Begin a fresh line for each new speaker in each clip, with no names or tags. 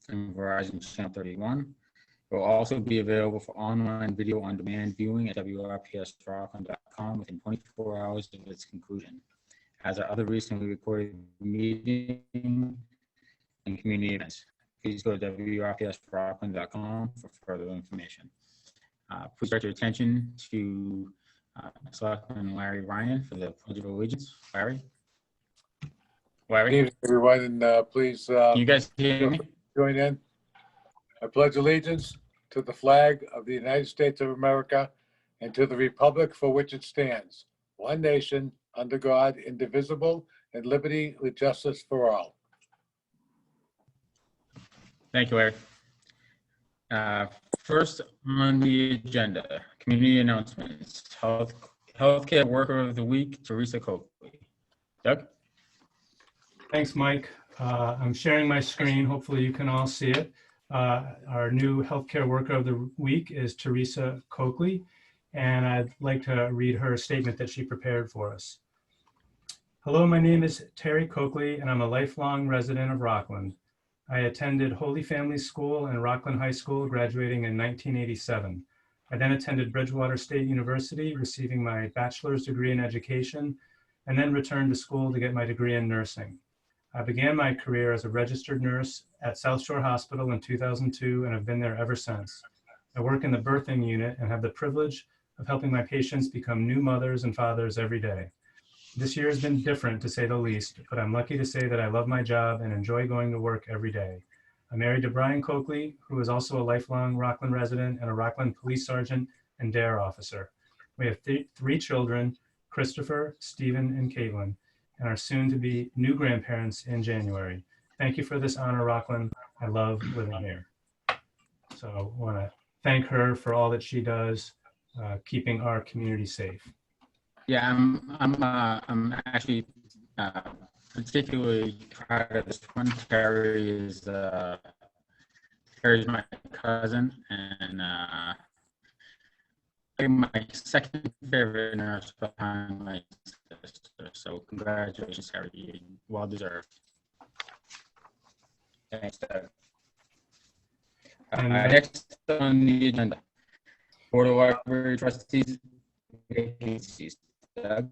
and Verizon Channel 31. It will also be available for online video on demand viewing at WRPSRockland.com within 24 hours of its conclusion. As our other recently recorded meeting and community events, please go to WRPSRockland.com for further information. Please direct your attention to Selectman Larry Ryan for the Pledge of Allegiance. Larry?
Good evening, everyone, and please
Can you guys hear me?
join in. I pledge allegiance to the flag of the United States of America and to the republic for which it stands, one nation, under God, indivisible, and liberty with justice for all.
Thank you, Larry. First on the agenda, community announcements. Healthcare Worker of the Week, Teresa Coakley. Doug?
Thanks, Mike. I'm sharing my screen. Hopefully you can all see it. Our new Healthcare Worker of the Week is Teresa Coakley, and I'd like to read her statement that she prepared for us. Hello, my name is Terry Coakley, and I'm a lifelong resident of Rockland. I attended Holy Family School and Rockland High School, graduating in 1987. I then attended Bridgewater State University, receiving my bachelor's degree in education, and then returned to school to get my degree in nursing. I began my career as a registered nurse at South Shore Hospital in 2002 and have been there ever since. I work in the birthing unit and have the privilege of helping my patients become new mothers and fathers every day. This year has been different, to say the least, but I'm lucky to say that I love my job and enjoy going to work every day. I'm married to Brian Coakley, who is also a lifelong Rockland resident and a Rockland police sergeant and DARE officer. We have three children, Christopher, Stephen, and Caitlin, and are soon to be new grandparents in January. Thank you for this honor, Rockland. I love living here. So I want to thank her for all that she does, keeping our community safe.
Yeah, I'm actually particularly proud of this one. Terry's my cousin, and my second favorite nurse behind my sister. So congratulations, Terry. Well deserved. Thanks, Doug. Next on the agenda, Board of Library Trustees vacancies. Doug?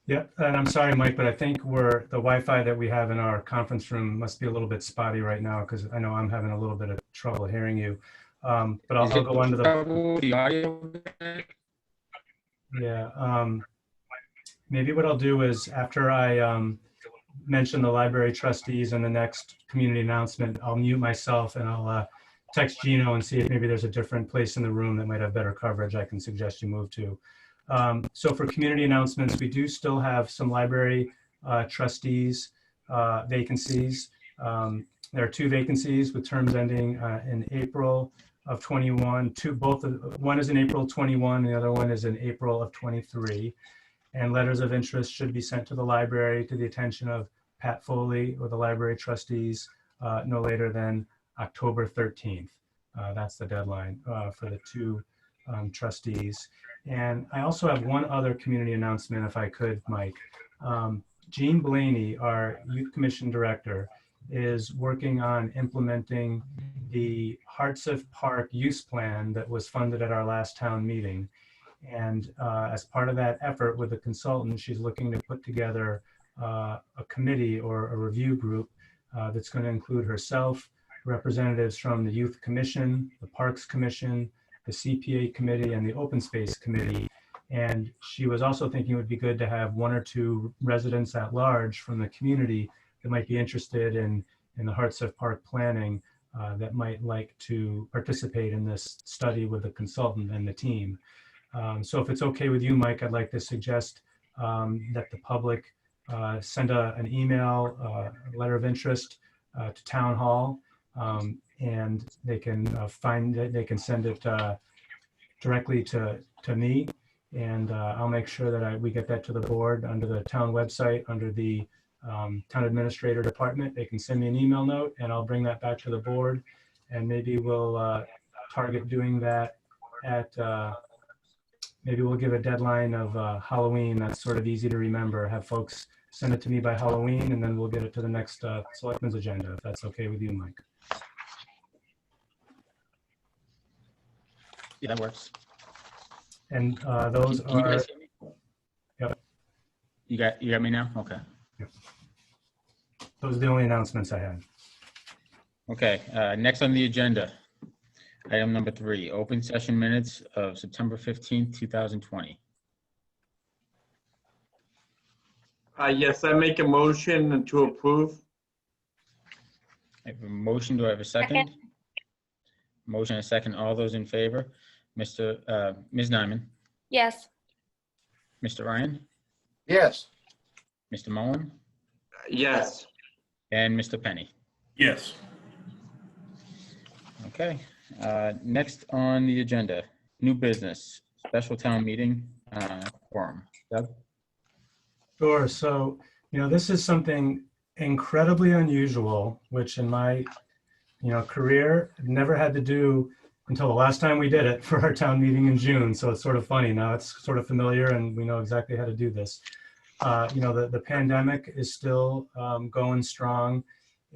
Yeah, and I'm sorry, Mike, but I think the Wi-Fi that we have in our conference room must be a little bit spotty right now, because I know I'm having a little bit of trouble hearing you. But I'll go on to
the audio.
Yeah, maybe what I'll do is, after I mention the library trustees and the next community announcement, I'll mute myself and I'll text Gino and see if maybe there's a different place in the room that might have better coverage I can suggest you move to. So for community announcements, we do still have some library trustees vacancies. There are two vacancies with terms ending in April of 21. One is in April 21, and the other one is in April of 23. And letters of interest should be sent to the library to the attention of Pat Foley or the library trustees no later than October 13th. That's the deadline for the two trustees. And I also have one other community announcement, if I could, Mike. Jean Blaney, our Youth Commission Director, is working on implementing the Hartsef Park use plan that was funded at our last town meeting. And as part of that effort with a consultant, she's looking to put together a committee or a review group that's going to include herself, representatives from the Youth Commission, the Parks Commission, the CPA Committee, and the Open Space Committee. And she was also thinking it would be good to have one or two residents at large from the community that might be interested in the Hartsef Park planning that might like to participate in this study with the consultant and the team. So if it's okay with you, Mike, I'd like to suggest that the public send an email, a letter of interest to Town Hall, and they can find it. They can send it directly to me, and I'll make sure that we get that to the board under the town website, under the town administrator department. They can send me an email note, and I'll bring that back to the board, and maybe we'll target doing that at maybe we'll give a deadline of Halloween. That's sort of easy to remember. Have folks send it to me by Halloween, and then we'll get it to the next selectmen's agenda, if that's okay with you, Mike.
Yeah, that works.
And those
Can you
are,
guys hear me?
Yep.
You got me now? Okay.
those are the only announcements I had.
Okay, next on the agenda, item number 3, open session minutes of September 15th, 2020.
Yes, I make a motion to approve.
I have a motion. Do I have a second? Motion and a second. All those in favor? Ms. Nyman,
Yes.
Mr. Ryan,
Yes.
Mr. Mullen,
Yes.
and Mr. Penny.
Yes.
Okay, next on the agenda, new business, special town meeting, quorum. Doug?
Sure. So, this is something incredibly unusual, which in my, career, never had to do until the last time we did it for our town meeting in June. So it's sort of funny. Now it's sort of familiar and we know exactly how to do this. The pandemic is still going strong,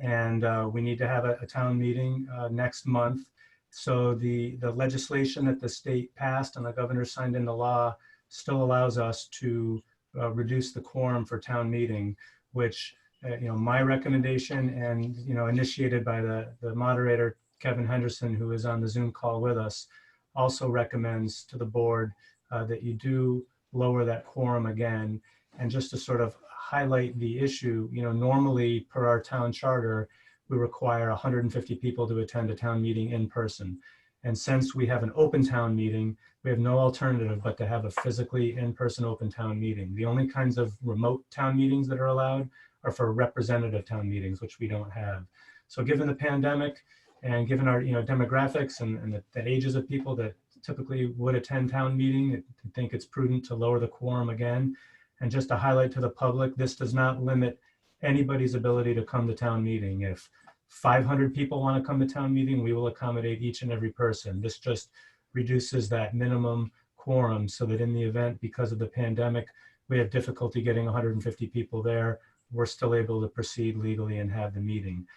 and we need to have a town meeting next month. So the legislation that the state passed and the governor signed into law still allows us to reduce the quorum for town meeting, which my recommendation and initiated by the moderator Kevin Henderson, who is on the Zoom call with us, also recommends to the board that you do lower that quorum again. And just to sort of highlight the issue, normally per our town charter, we require 150 people to attend a town meeting in person. And since we have an open town meeting, we have no alternative but to have a physically in-person open town meeting. The only kinds of remote town meetings that are allowed are for representative town meetings, which we don't have. So given the pandemic and given our demographics and the ages of people that typically would attend town meeting, I think it's prudent to lower the quorum again. And just to highlight to the public, this does not limit anybody's ability to come to town meeting. If 500 people want to come to town meeting, we will accommodate each and every person. This just reduces that minimum quorum so that in the event, because of the pandemic, we have difficulty getting 150 people there, we're still able to proceed legally and have the meeting.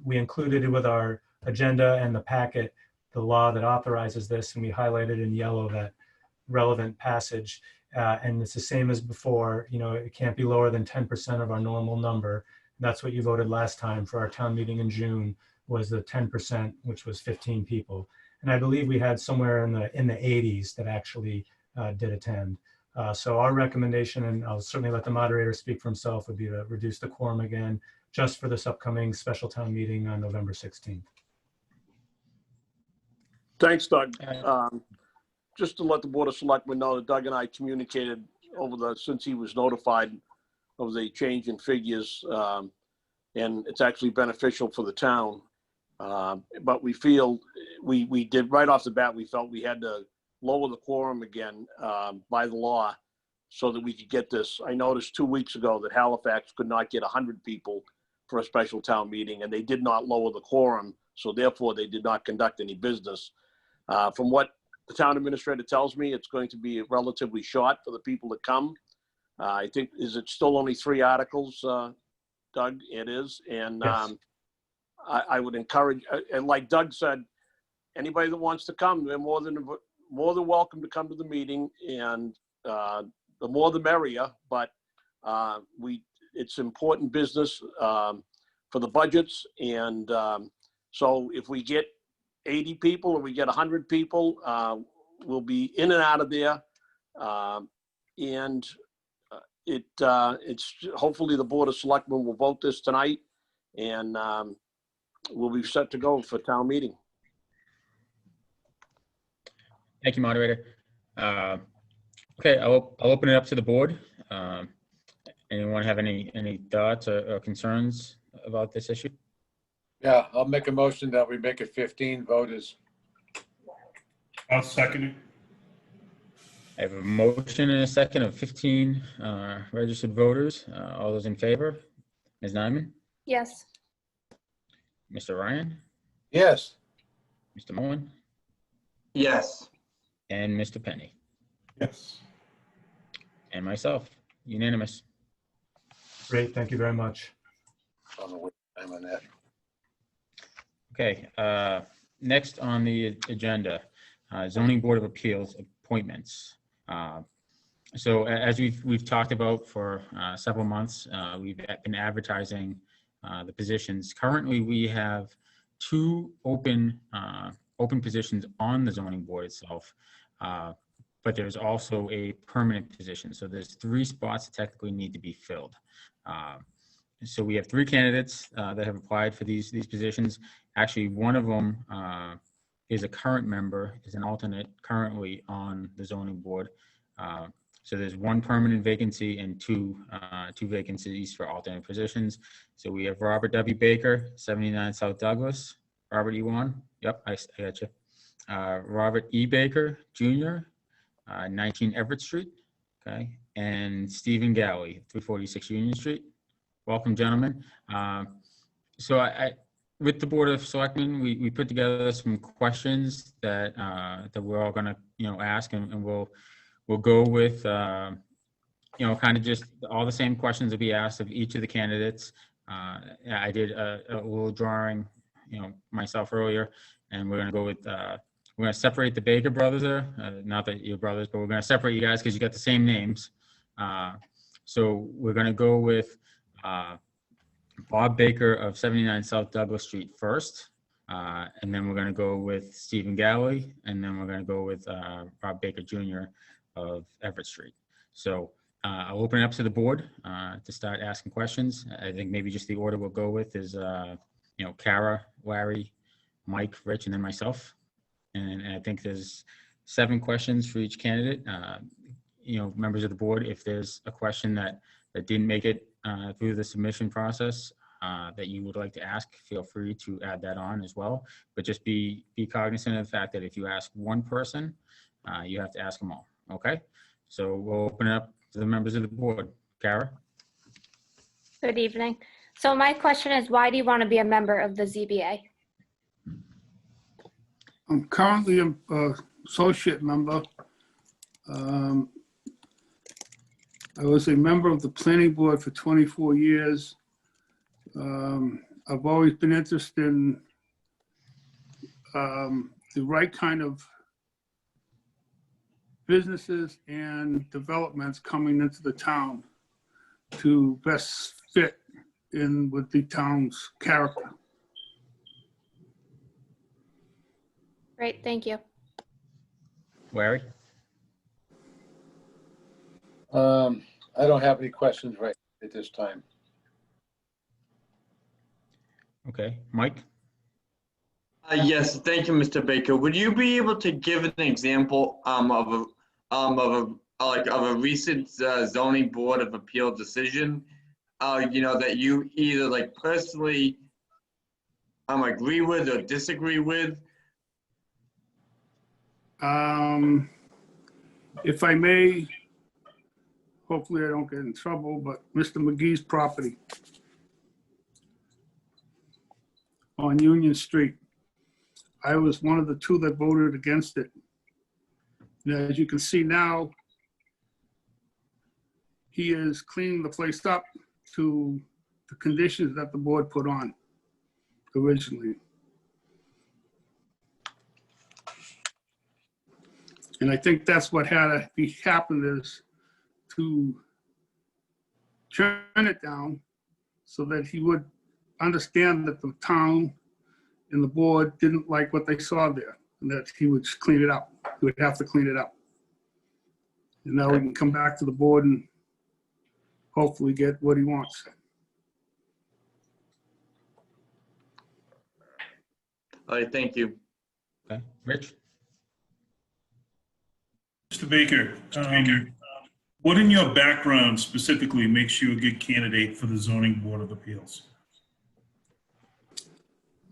We included it with our agenda and the packet, the law that authorizes this, and we highlighted in yellow that relevant passage. And it's the same as before, it can't be lower than 10% of our normal number. That's what you voted last time for our town meeting in June, was the 10%, which was 15 people. And I believe we had somewhere in the 80s that actually did attend. So our recommendation, and I'll certainly let the moderator speak for himself, would be to reduce the quorum again, just for this upcoming special town meeting on November 16th.
Thanks, Doug. Just to let the Board of Selectmen know that Doug and I communicated since he was notified of the change in figures, and it's actually beneficial for the town. But we feel, we did right off the bat, we felt we had to lower the quorum again by the law so that we could get this. I noticed 2 weeks ago that Halifax could not get 100 people for a special town meeting, and they did not lower the quorum, so therefore they did not conduct any business. From what the town administrator tells me, it's going to be relatively short for the people that come. I think, is it still only 3 articles, Doug? It is. And
Yes.
I would encourage, and like Doug said, anybody that wants to come, they're more than welcome to come to the meeting, and the more the merrier. But it's important business for the budgets. And so if we get 80 people or we get 100 people, we'll be in and out of there. And it's hopefully the Board of Selectmen will vote this tonight, and we'll be set to go for town meeting.
Thank you, moderator. Okay, I'll open it up to the board. Anyone have any thoughts or concerns about this issue?
Yeah, I'll make a motion that we make it 15 voters.
I'll second it.
I have a motion and a second of 15 registered voters. All those in favor? Ms. Nyman,
Yes.
Mr. Ryan,
Yes.
Mr. Mullen,
Yes.
and Mr. Penny,
Yes.
and myself. Unanimous.
Great, thank you very much.
On the way, I'm on that.
Okay, next on the agenda, Zoning Board of Appeals appointments. So as we've talked about for several months, we've been advertising the positions. Currently, we have 2 open positions on the zoning board itself, but there's also a permanent position. So there's 3 spots that technically need to be filled. So we have 3 candidates that have applied for these positions. Actually, one of them is a current member, is an alternate currently on the zoning board. So there's 1 permanent vacancy and 2 vacancies for alternate positions. So we have Robert W. Baker, 79 South Douglas. Robert E. Wan, yep, I got you. Robert E. Baker Jr., 19 Everett Street, okay, and Stephen Galley, 346 Union Street. Welcome, gentlemen. So I with the Board of Selectmen, we put together some questions that we're all gonna ask, and we'll go with kind of just all the same questions that we asked of each of the candidates. I did a little drawing myself earlier, and we're gonna go with we're gonna separate the Baker brothers there. Not that you're brothers, but we're gonna separate you guys because you got the same names. So we're gonna go with Bob Baker of 79 South Douglas Street first, and then we're gonna go with Stephen Galley, and then we're gonna go with Rob Baker Jr. of Everett Street. So I'll open it up to the board to start asking questions. I think maybe just the order we'll go with is Kara, Larry, Mike, Rich, and then myself. And I think there's 7 questions for each candidate. Members of the board, if there's a question that didn't make it through the submission process that you would like to ask, feel free to add that on as well. But just be cognizant of the fact that if you ask one person, you have to ask them all. Okay, so we'll open it up to the members of the board. Kara?
Good evening. So my question is, why do you want to be a member of the ZBA?
I'm currently an associate member. I was a member of the planning board for 24 years. I've always been interested in the right kind of businesses and developments coming into the town to best fit in with the town's character.
Great, thank you.
Larry?
I don't have any questions right at this time.
Okay, Mike?
Yes, thank you, Mr. Baker. Would you be able to give an example of a recent zoning board of appeal decision, that you either personally agree with or disagree with?
If I may, hopefully I don't get in trouble, but Mr. McGee's property on Union Street, I was one of the 2 that voted against it. And as you can see now, he is cleaning the place up to the conditions that the board put on originally. And I think that's what had to be happened, is to turn it down so that he would understand that the town and the board didn't like what they saw there, and that he would just clean it up. He would have to clean it up. And now we can come back to the board and hopefully get what he wants.
All right, thank you.
Okay, Rich?
Mr. Baker, what in your background specifically makes you a good candidate for the Zoning Board of Appeals?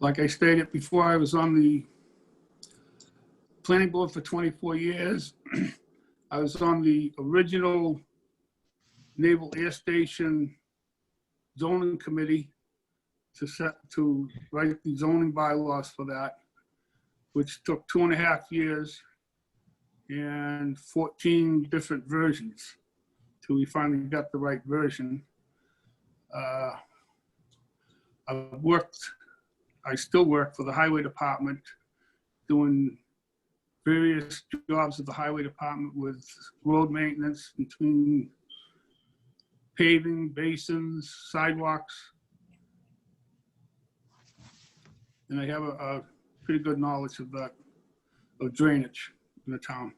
Like I stated before, I was on the planning board for 24 years. I was on the original Naval Air Station zoning committee to write the zoning bylaws for that, which took 2.5 years and 14 different versions till we finally got the right version. I still work for the highway department doing various jobs at the highway department with road maintenance between paving, basins, sidewalks. And I have a pretty good knowledge of that, of drainage in the town.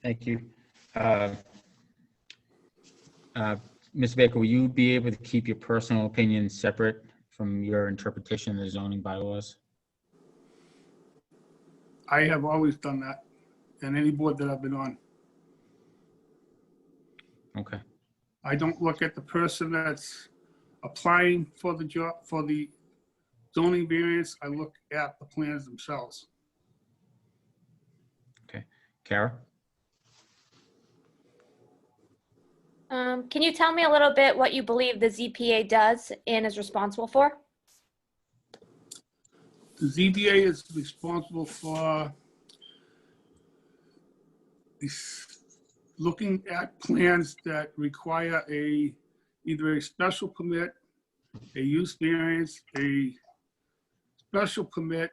Thank you. Ms. Baker, will you be able to keep your personal opinion separate from your interpretation of the zoning bylaws?
I have always done that, and any board that I've been on.
Okay.
I don't look at the person that's applying for the job, for the zoning variance. I look at the plans themselves.
Okay. Kara?
Can you tell me a little bit what you believe the ZPA does and is responsible for?
The ZBA is responsible for looking at plans that require either a special permit, a use variance, a special permit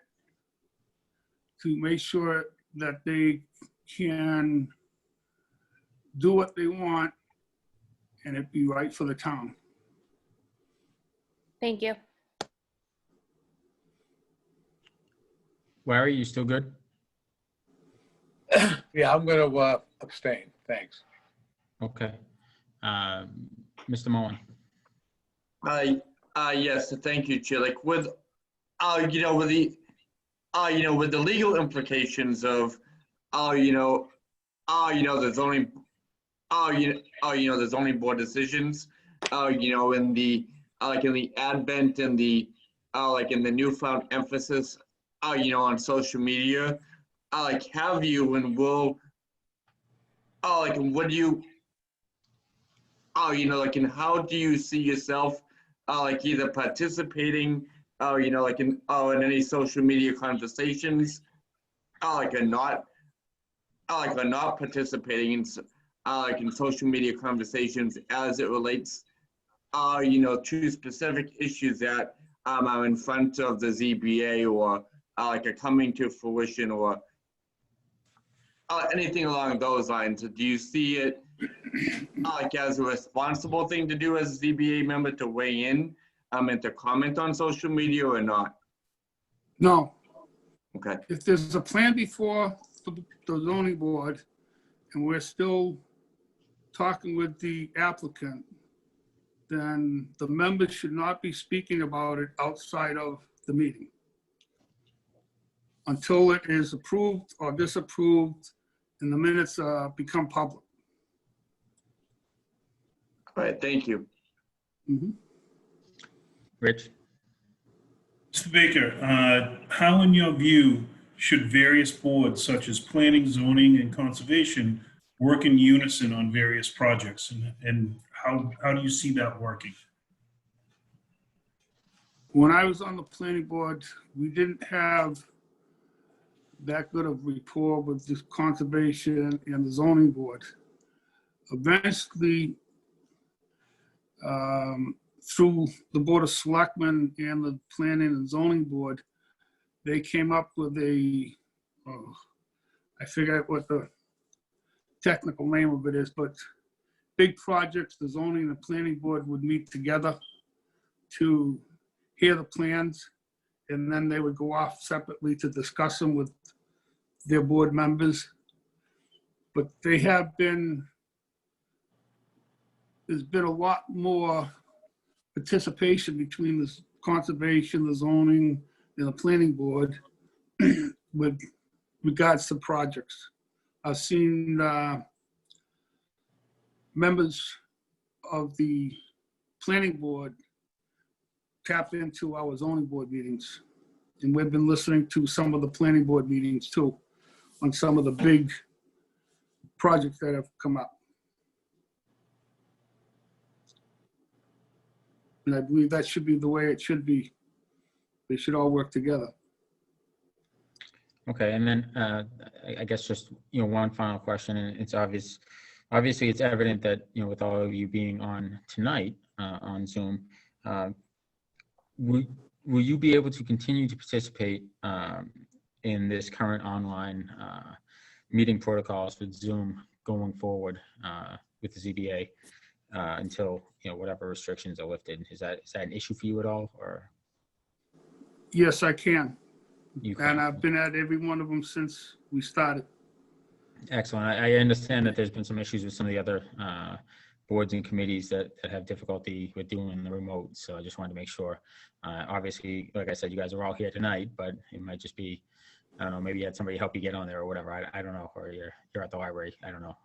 to make sure that they can do what they want and it be right for the town.
Thank you.
Larry, you still good?
Yeah, I'm going to abstain. Thanks.
Okay. Mr. Mullen?
Yes, thank you, Chair. Like with, you know, with the, with the legal implications of, the zoning, the zoning board decisions, in the, like in the advent and the, like in the newfound emphasis, on social media, like have you and will, like what do you, like and how do you see yourself, like either participating, like in any social media conversations, like or not participating in, like in social media conversations as it relates, to specific issues that are in front of the ZBA or like are coming to fruition or anything along those lines. Do you see it like as a responsible thing to do as a ZBA member to weigh in and to comment on social media or not?
No.
Okay.
If there's a plan before the zoning board and we're still talking with the applicant, then the members should not be speaking about it outside of the meeting until it is approved or disapproved and the minutes become public.
All right, thank you.
Mhm.
Rich?
Mr. Baker, how in your view should various boards such as planning, zoning, and conservation work in unison on various projects? And how do you see that working?
When I was on the planning board, we didn't have that good of rapport with the conservation and the zoning board. Eventually, through the Board of Selectmen and the Planning and Zoning Board, they came up with I forget what the technical name of it is, but big projects, the zoning and the planning board would meet together to hear the plans, and then they would go off separately to discuss them with their board members. But there's been a lot more participation between the conservation, the zoning, and the planning board with regards to projects. I've seen members of the planning board tap into our zoning board meetings. And we've been listening to some of the planning board meetings too, on some of the big projects that have come up. And I believe that should be the way it should be. They should all work together.
Okay, and then I guess just, one final question, and it's obviously it's evident that, with all of you being on tonight on Zoom, will you be able to continue to participate in this current online meeting protocols with Zoom going forward with the ZBA until, whatever restrictions are lifted? Is that an issue for you at all, or
Yes, I can.
you
And
can?
I've been at every one of them since we started.
Excellent. I understand that there's been some issues with some of the other boards and committees that have difficulty with doing the remote. So I just wanted to make sure. Obviously, like I said, you guys are all here tonight, but it might just be, I don't know, maybe you had somebody help you get on there or whatever. I don't know, or you're at the library. I don't know.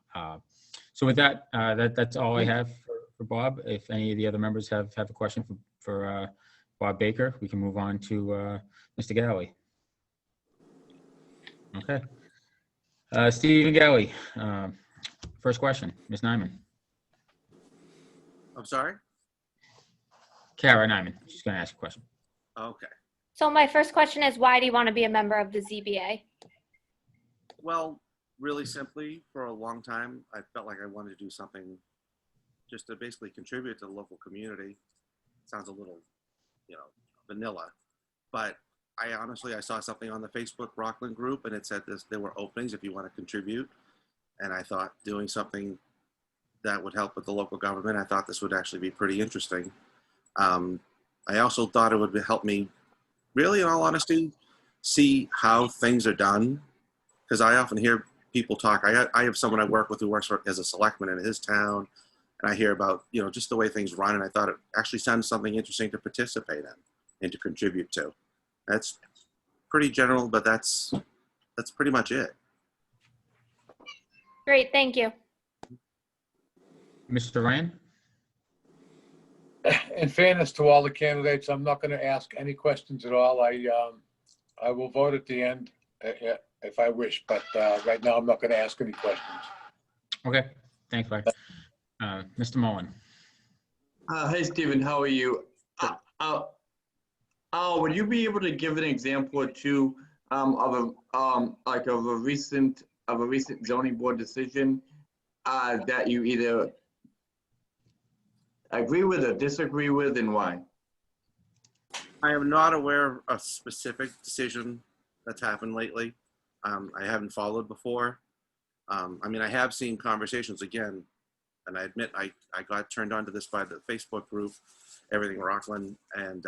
So with that, that's all I have for Bob. If any of the other members have a question for Bob Baker, we can move on to Mr. Galley. Okay. Stephen Galley, first question, Ms. Nyman.
I'm sorry?
Kara Nyman, she's going to ask a question.
Okay.
So my first question is, why do you want to be a member of the ZBA?
Well, really simply, for a long time, I felt like I wanted to do something just to basically contribute to the local community. Sounds a little, vanilla, but I saw something on the Facebook Rockland group, and it said there were openings if you want to contribute. And I thought doing something that would help with the local government, I thought this would actually be pretty interesting. I also thought it would help me, really, in all honesty, see how things are done. Because I often hear people talk. I have someone I work with who works as a selectman in his town, and I hear about, just the way things run, and I thought it actually sounded something interesting to participate in and to contribute to. That's pretty general, but that's pretty much it.
Great, thank you.
Mr. Ryan?
In fairness to all the candidates, I'm not going to ask any questions at all. I will vote at the end if I wish, but right now I'm not going to ask any questions.
Okay, thanks, Larry. Mr. Mullen?
Hey, Stephen, how are you? Would you be able to give an example or two of a recent zoning board decision that you either agree with or disagree with, and why?
I am not aware of a specific decision that's happened lately. I haven't followed before. I have seen conversations again, and I admit I got turned on to this by the Facebook group, Everything Rockland, and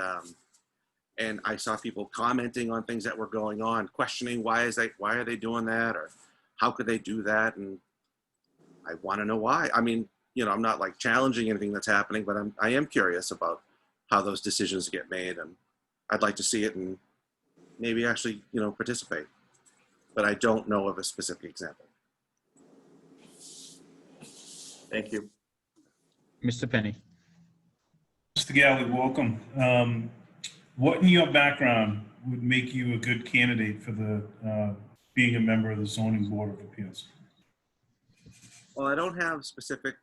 I saw people commenting on things that were going on, questioning why are they doing that, or how could they do that, and I want to know why. I'm not like challenging anything that's happening, but I am curious about how those decisions get made, and I'd like to see it and maybe actually participate, but I don't know of a specific example.
Thank you.
Mr. Penny?
Mr. Galley, welcome. What in your background would make you a good candidate for the being a member of the Zoning Board of Appeals?
Well, I don't have specific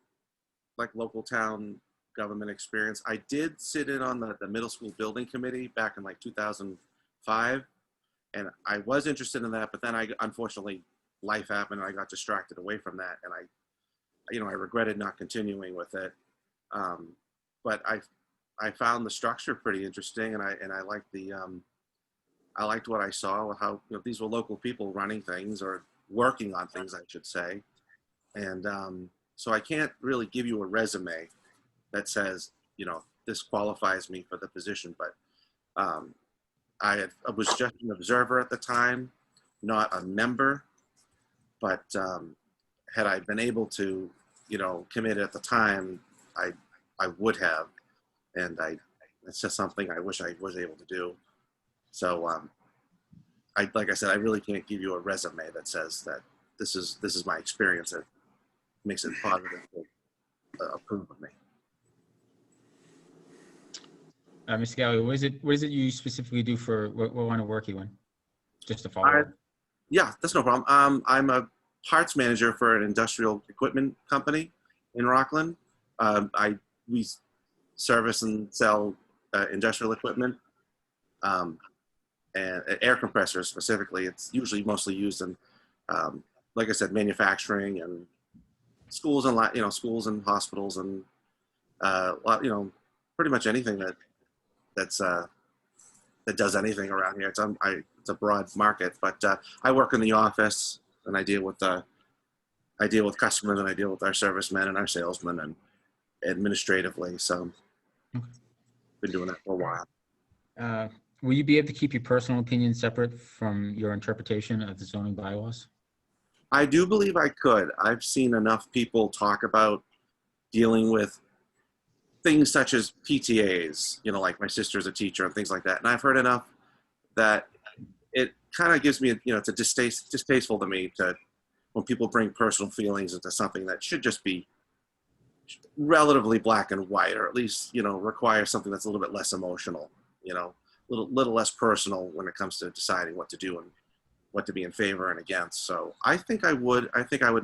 local town government experience. I did sit in on the middle school building committee back in 2005, and I was interested in that, but then unfortunately life happened and I got distracted away from that, and I regretted not continuing with it. But I found the structure pretty interesting, and I liked I liked what I saw, how these were local people running things, or working on things, I should say. And so I can't really give you a resume that says this qualifies me for the position, but I was just an observer at the time, not a member. But had I been able to commit at the time, I would have, and it's just something I wish I was able to do. So like I said, I really can't give you a resume that says that this is my experience that makes it positive to approve of me.
Mr. Galley, what is it you specifically do for what line of work you in? Just to follow up.
Yeah, that's no problem. I'm a parts manager for an industrial equipment company in Rockland. We service and sell industrial equipment, and air compressors specifically. It's usually mostly used in, like I said, manufacturing and schools and schools and hospitals and pretty much anything that's that does anything around here. It's a broad market, but I work in the office and I deal with customers and I deal with our servicemen and our salesmen and administratively. So been doing that for a while.
Will you be able to keep your personal opinion separate from your interpretation of the zoning bylaws?
I do believe I could. I've seen enough people talk about dealing with things such as PTAs, you know, like my sister's a teacher and things like that. And I've heard enough that it kind of gives me, you know, it's distasteful to me to when people bring personal feelings into something that should just be relatively black and white, or at least, you know, require something that's a little bit less emotional, you know, little less personal when it comes to deciding what to do and what to be in favor and against. So I think I would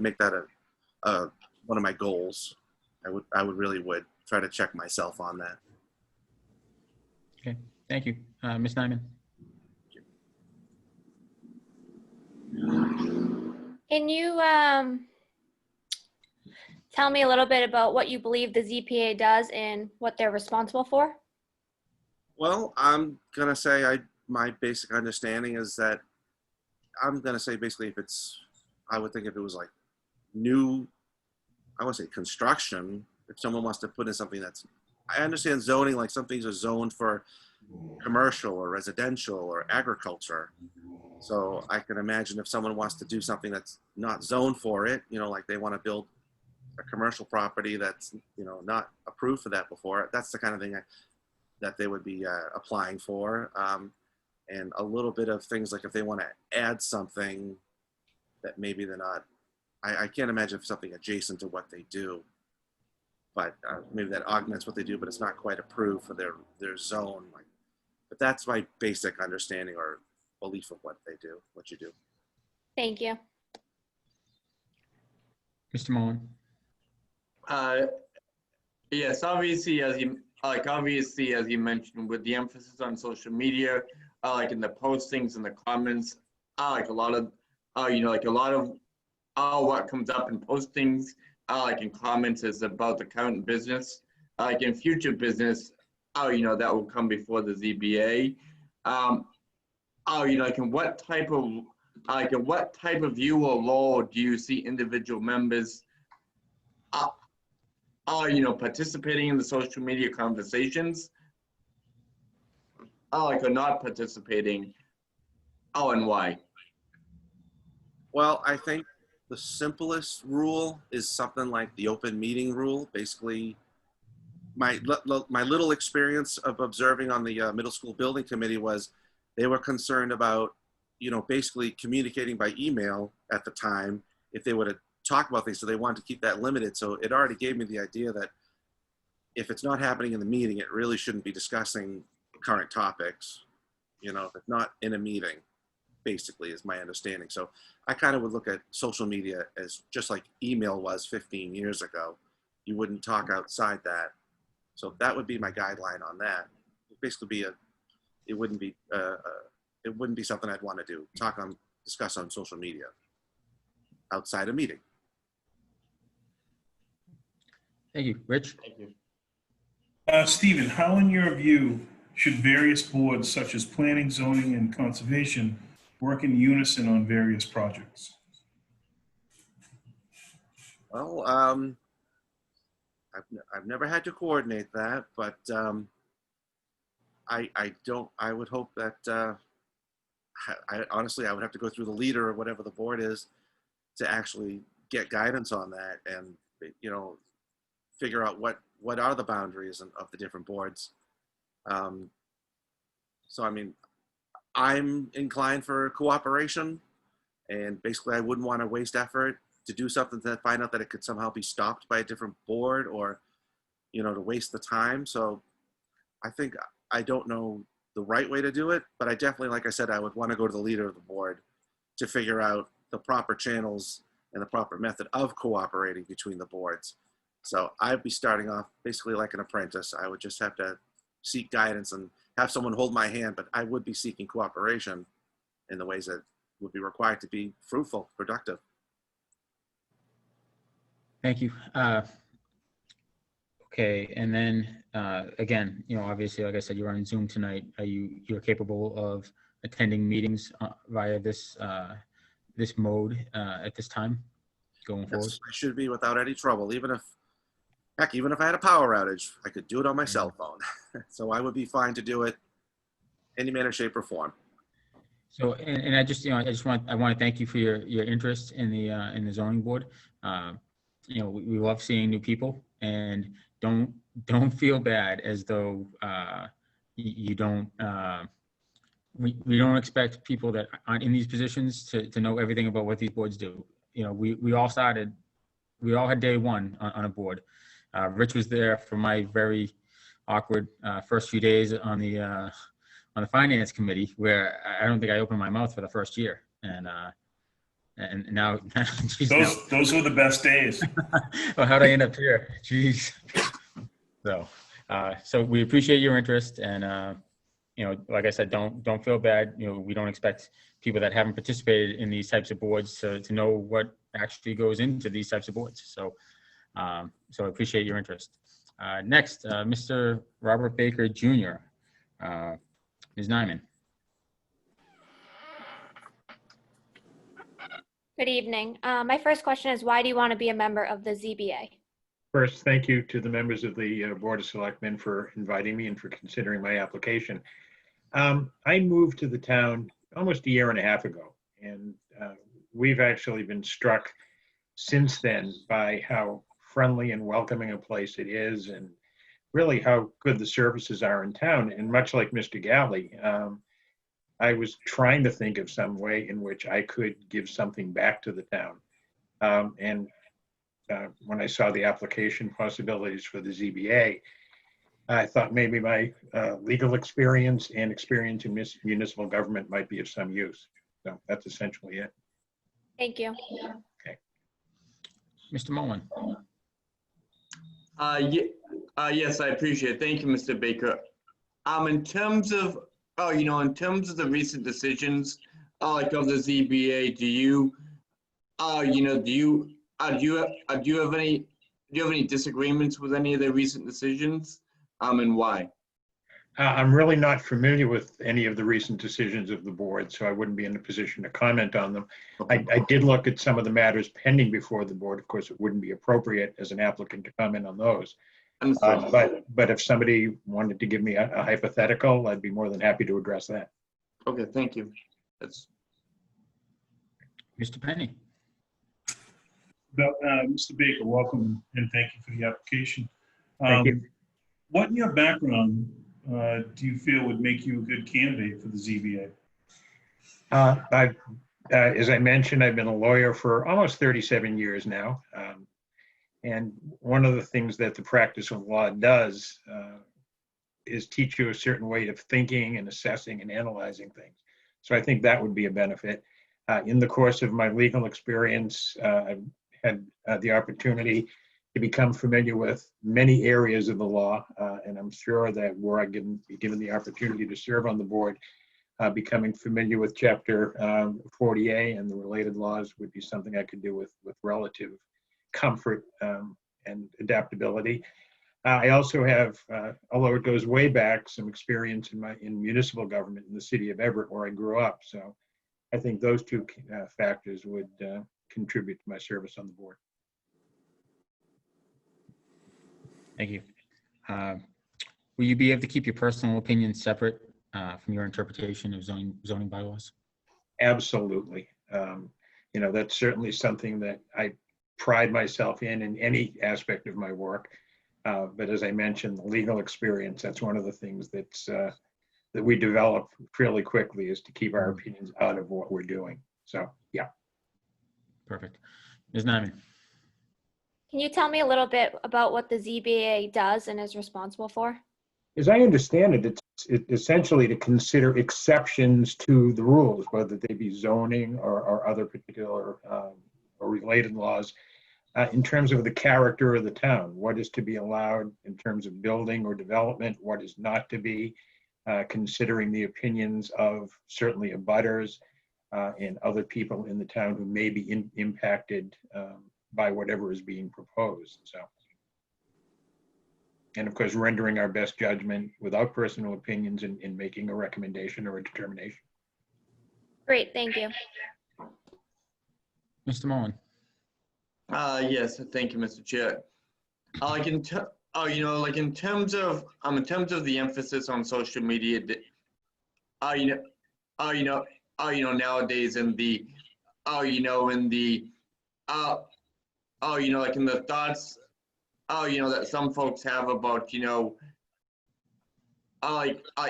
make that one of my goals. I really would try to check myself on that.
Okay, thank you. Ms. Nyman?
Can you tell me a little bit about what you believe the ZPA does and what they're responsible for?
Well, I'm going to say my basic understanding is that I'm going to say basically I would think if it was like new, I want to say construction, if someone wants to put in something I understand zoning, like some things are zoned for commercial or residential or agriculture. So I can imagine if someone wants to do something that's not zoned for it, you know, like they want to build a commercial property that's, you know, not approved for that before, that's the kind of thing that they would be applying for. And a little bit of things like if they want to add something that maybe they're not, I can't imagine something adjacent to what they do, but maybe that augments what they do, but it's not quite approved for their zone. But that's my basic understanding or belief of what you do.
Thank you.
Mr. Mullen?
Yes, obviously, as you mentioned, with the emphasis on social media, like in the postings and the comments, like a lot of what comes up in postings, like in comments is about the current business, like in future business, that will come before the ZBA. Like in what type of view or law do you see individual members participating in the social media conversations, or not participating, and why?
Well, I think the simplest rule is something like the open meeting rule. Basically, my little experience of observing on the middle school building committee was they were concerned about, you know, basically communicating by email at the time if they would have talked about things. So they wanted to keep that limited. So it already gave me the idea that if it's not happening in the meeting, it really shouldn't be discussing current topics, you know, if it's not in a meeting, basically is my understanding. So I kind of would look at social media as just like email was 15 years ago. You wouldn't talk outside that. So that would be my guideline on that. It'd basically it wouldn't be something I'd want to do, discuss on social media outside a meeting.
Thank you. Rich?
Thank you.
Stephen, how in your view should various boards such as planning, zoning, and conservation work in unison on various projects?
Well, I've never had to coordinate that, but I would hope that, honestly, I would have to go through the leader or whatever the board is to actually get guidance on that and, you know, figure out what are the boundaries of the different boards. So, I mean, I'm inclined for cooperation, and basically I wouldn't want to waste effort to do something to find out that it could somehow be stopped by a different board, or, you know, to waste the time. So I think I don't know the right way to do it, but I definitely, like I said, I would want to go to the leader of the board to figure out the proper channels and the proper method of cooperating between the boards. So I'd be starting off basically like an apprentice. I would just have to seek guidance and have someone hold my hand, but I would be seeking cooperation in the ways that would be required to be fruitful, productive.
Thank you. Okay, and then again, obviously, like I said, you're on Zoom tonight. You're capable of attending meetings via this this mode at this time going forward?
Yes, I should be without any trouble. Even if I had a power outage, I could do it on my cell phone. So I would be fine to do it any manner, shape, or form.
So, and I want to thank you for your interest in the zoning board. We love seeing new people, and don't feel bad as though you don't. We don't expect people that aren't in these positions to know everything about what these boards do. We all had day one on a board. Rich was there for my very awkward first few days on the finance committee, where I don't think I opened my mouth for the first year, and now
Those were the best days.
well, how'd I end up here? Jeez. So we appreciate your interest, and like I said, don't feel bad. We don't expect people that haven't participated in these types of boards to know what actually goes into these types of boards. So I appreciate your interest. Next, Mr. Robert Baker Jr. Ms. Nyman.
Good evening. My first question is, why do you want to be a member of the ZBA?
First, thank you to the members of the Board of Selectmen for inviting me and for considering my application. I moved to the town almost a year and a half ago, and we've actually been struck since then by how friendly and welcoming a place it is, and really how good the services are in town. And much like Mr. Galley, I was trying to think of some way in which I could give something back to the town. When I saw the application possibilities for the ZBA, I thought maybe my legal experience and experience in municipal government might be of some use. So that's essentially it.
Thank you.
Okay.
Mr. Mullen.
Yes, I appreciate it. Thank you, Mr. Baker. In terms of the recent decisions, like of the ZBA, do you have any disagreements with any of the recent decisions? And why?
I'm really not familiar with any of the recent decisions of the board, so I wouldn't be in a position to comment on them.
Okay.
I did look at some of the matters pending before the board. Of course, it wouldn't be appropriate as an applicant to comment on those.
Understood.
But if somebody wanted to give me a hypothetical, I'd be more than happy to address that.
Okay, thank you. That's
Mr. Penny.
Mr. Baker, welcome and thank you for the application.
Thank you.
What in your background do you feel would make you a good candidate for the ZBA?
As I mentioned, I've been a lawyer for almost 37 years now. And one of the things that the practice of law does is teach you a certain way of thinking and assessing and analyzing things. So I think that would be a benefit. In the course of my legal experience, I've had the opportunity to become familiar with many areas of the law, and I'm sure that were I be given the opportunity to serve on the board, becoming familiar with Chapter 40A and the related laws would be something I could do with relative comfort and adaptability. I also have, although it goes way back, some experience in municipal government in the city of Everett, where I grew up. So I think those two factors would contribute to my service on the board.
Thank you. Will you be able to keep your personal opinions separate from your interpretation of zoning bylaws?
Absolutely. That's certainly something that I pride myself in any aspect of my work. But as I mentioned, the legal experience, that's one of the things that we develop fairly quickly, is to keep our opinions out of what we're doing. So, yeah.
Perfect. Ms. Nyman.
Can you tell me a little bit about what the ZBA does and is responsible for?
As I understand it, it's essentially to consider exceptions to the rules, whether they be zoning or other particular or related laws, in terms of the character of the town. What is to be allowed in terms of building or development, what is not to be, considering the opinions of certainly abutters and other people in the town who may be impacted by whatever is being proposed. So, And of course, rendering our best judgment without personal opinions in making a recommendation or a determination.
Great, thank you.
Mr. Mullen?
Yes, thank you, Mr. Chair. Like in like in terms of the emphasis on social media, nowadays in the, like in the thoughts, that some folks have about,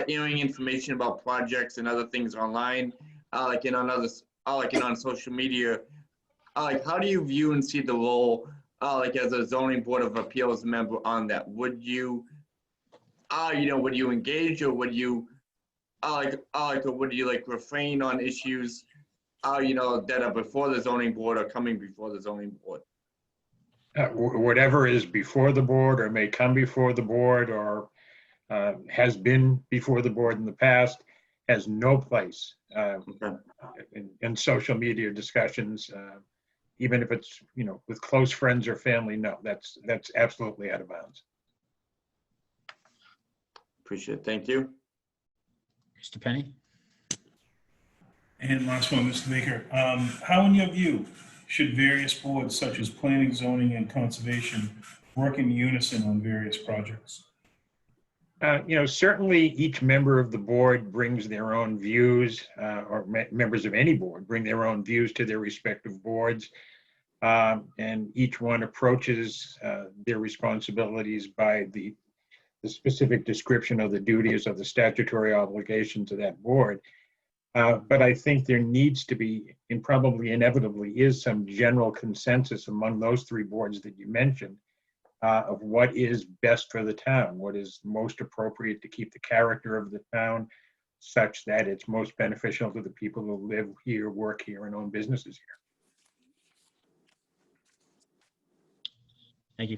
airing information about projects and other things online, on social media. How do you view and see the role, as a zoning board of appeals member on that? Would you, would you engage, or would you, or would you refrain on issues, that are before the zoning board or coming before the zoning board?
Whatever is before the board or may come before the board or has been before the board in the past has no place in social media discussions, even if it's, with close friends or family. No, that's absolutely out of bounds.
Appreciate it. Thank you.
Mr. Penny?
And last one, Mr. Baker. How, in your view, should various boards such as planning, zoning, and conservation work in unison on various projects?
Certainly each member of the board brings their own views, or members of any board bring their own views to their respective boards. And each one approaches their responsibilities by the specific description of the duties of the statutory obligations of that board. But I think there needs to be, and probably inevitably is, some general consensus among those three boards that you mentioned of what is best for the town, what is most appropriate to keep the character of the town such that it's most beneficial to the people who live here, work here, and own businesses here.
Thank you.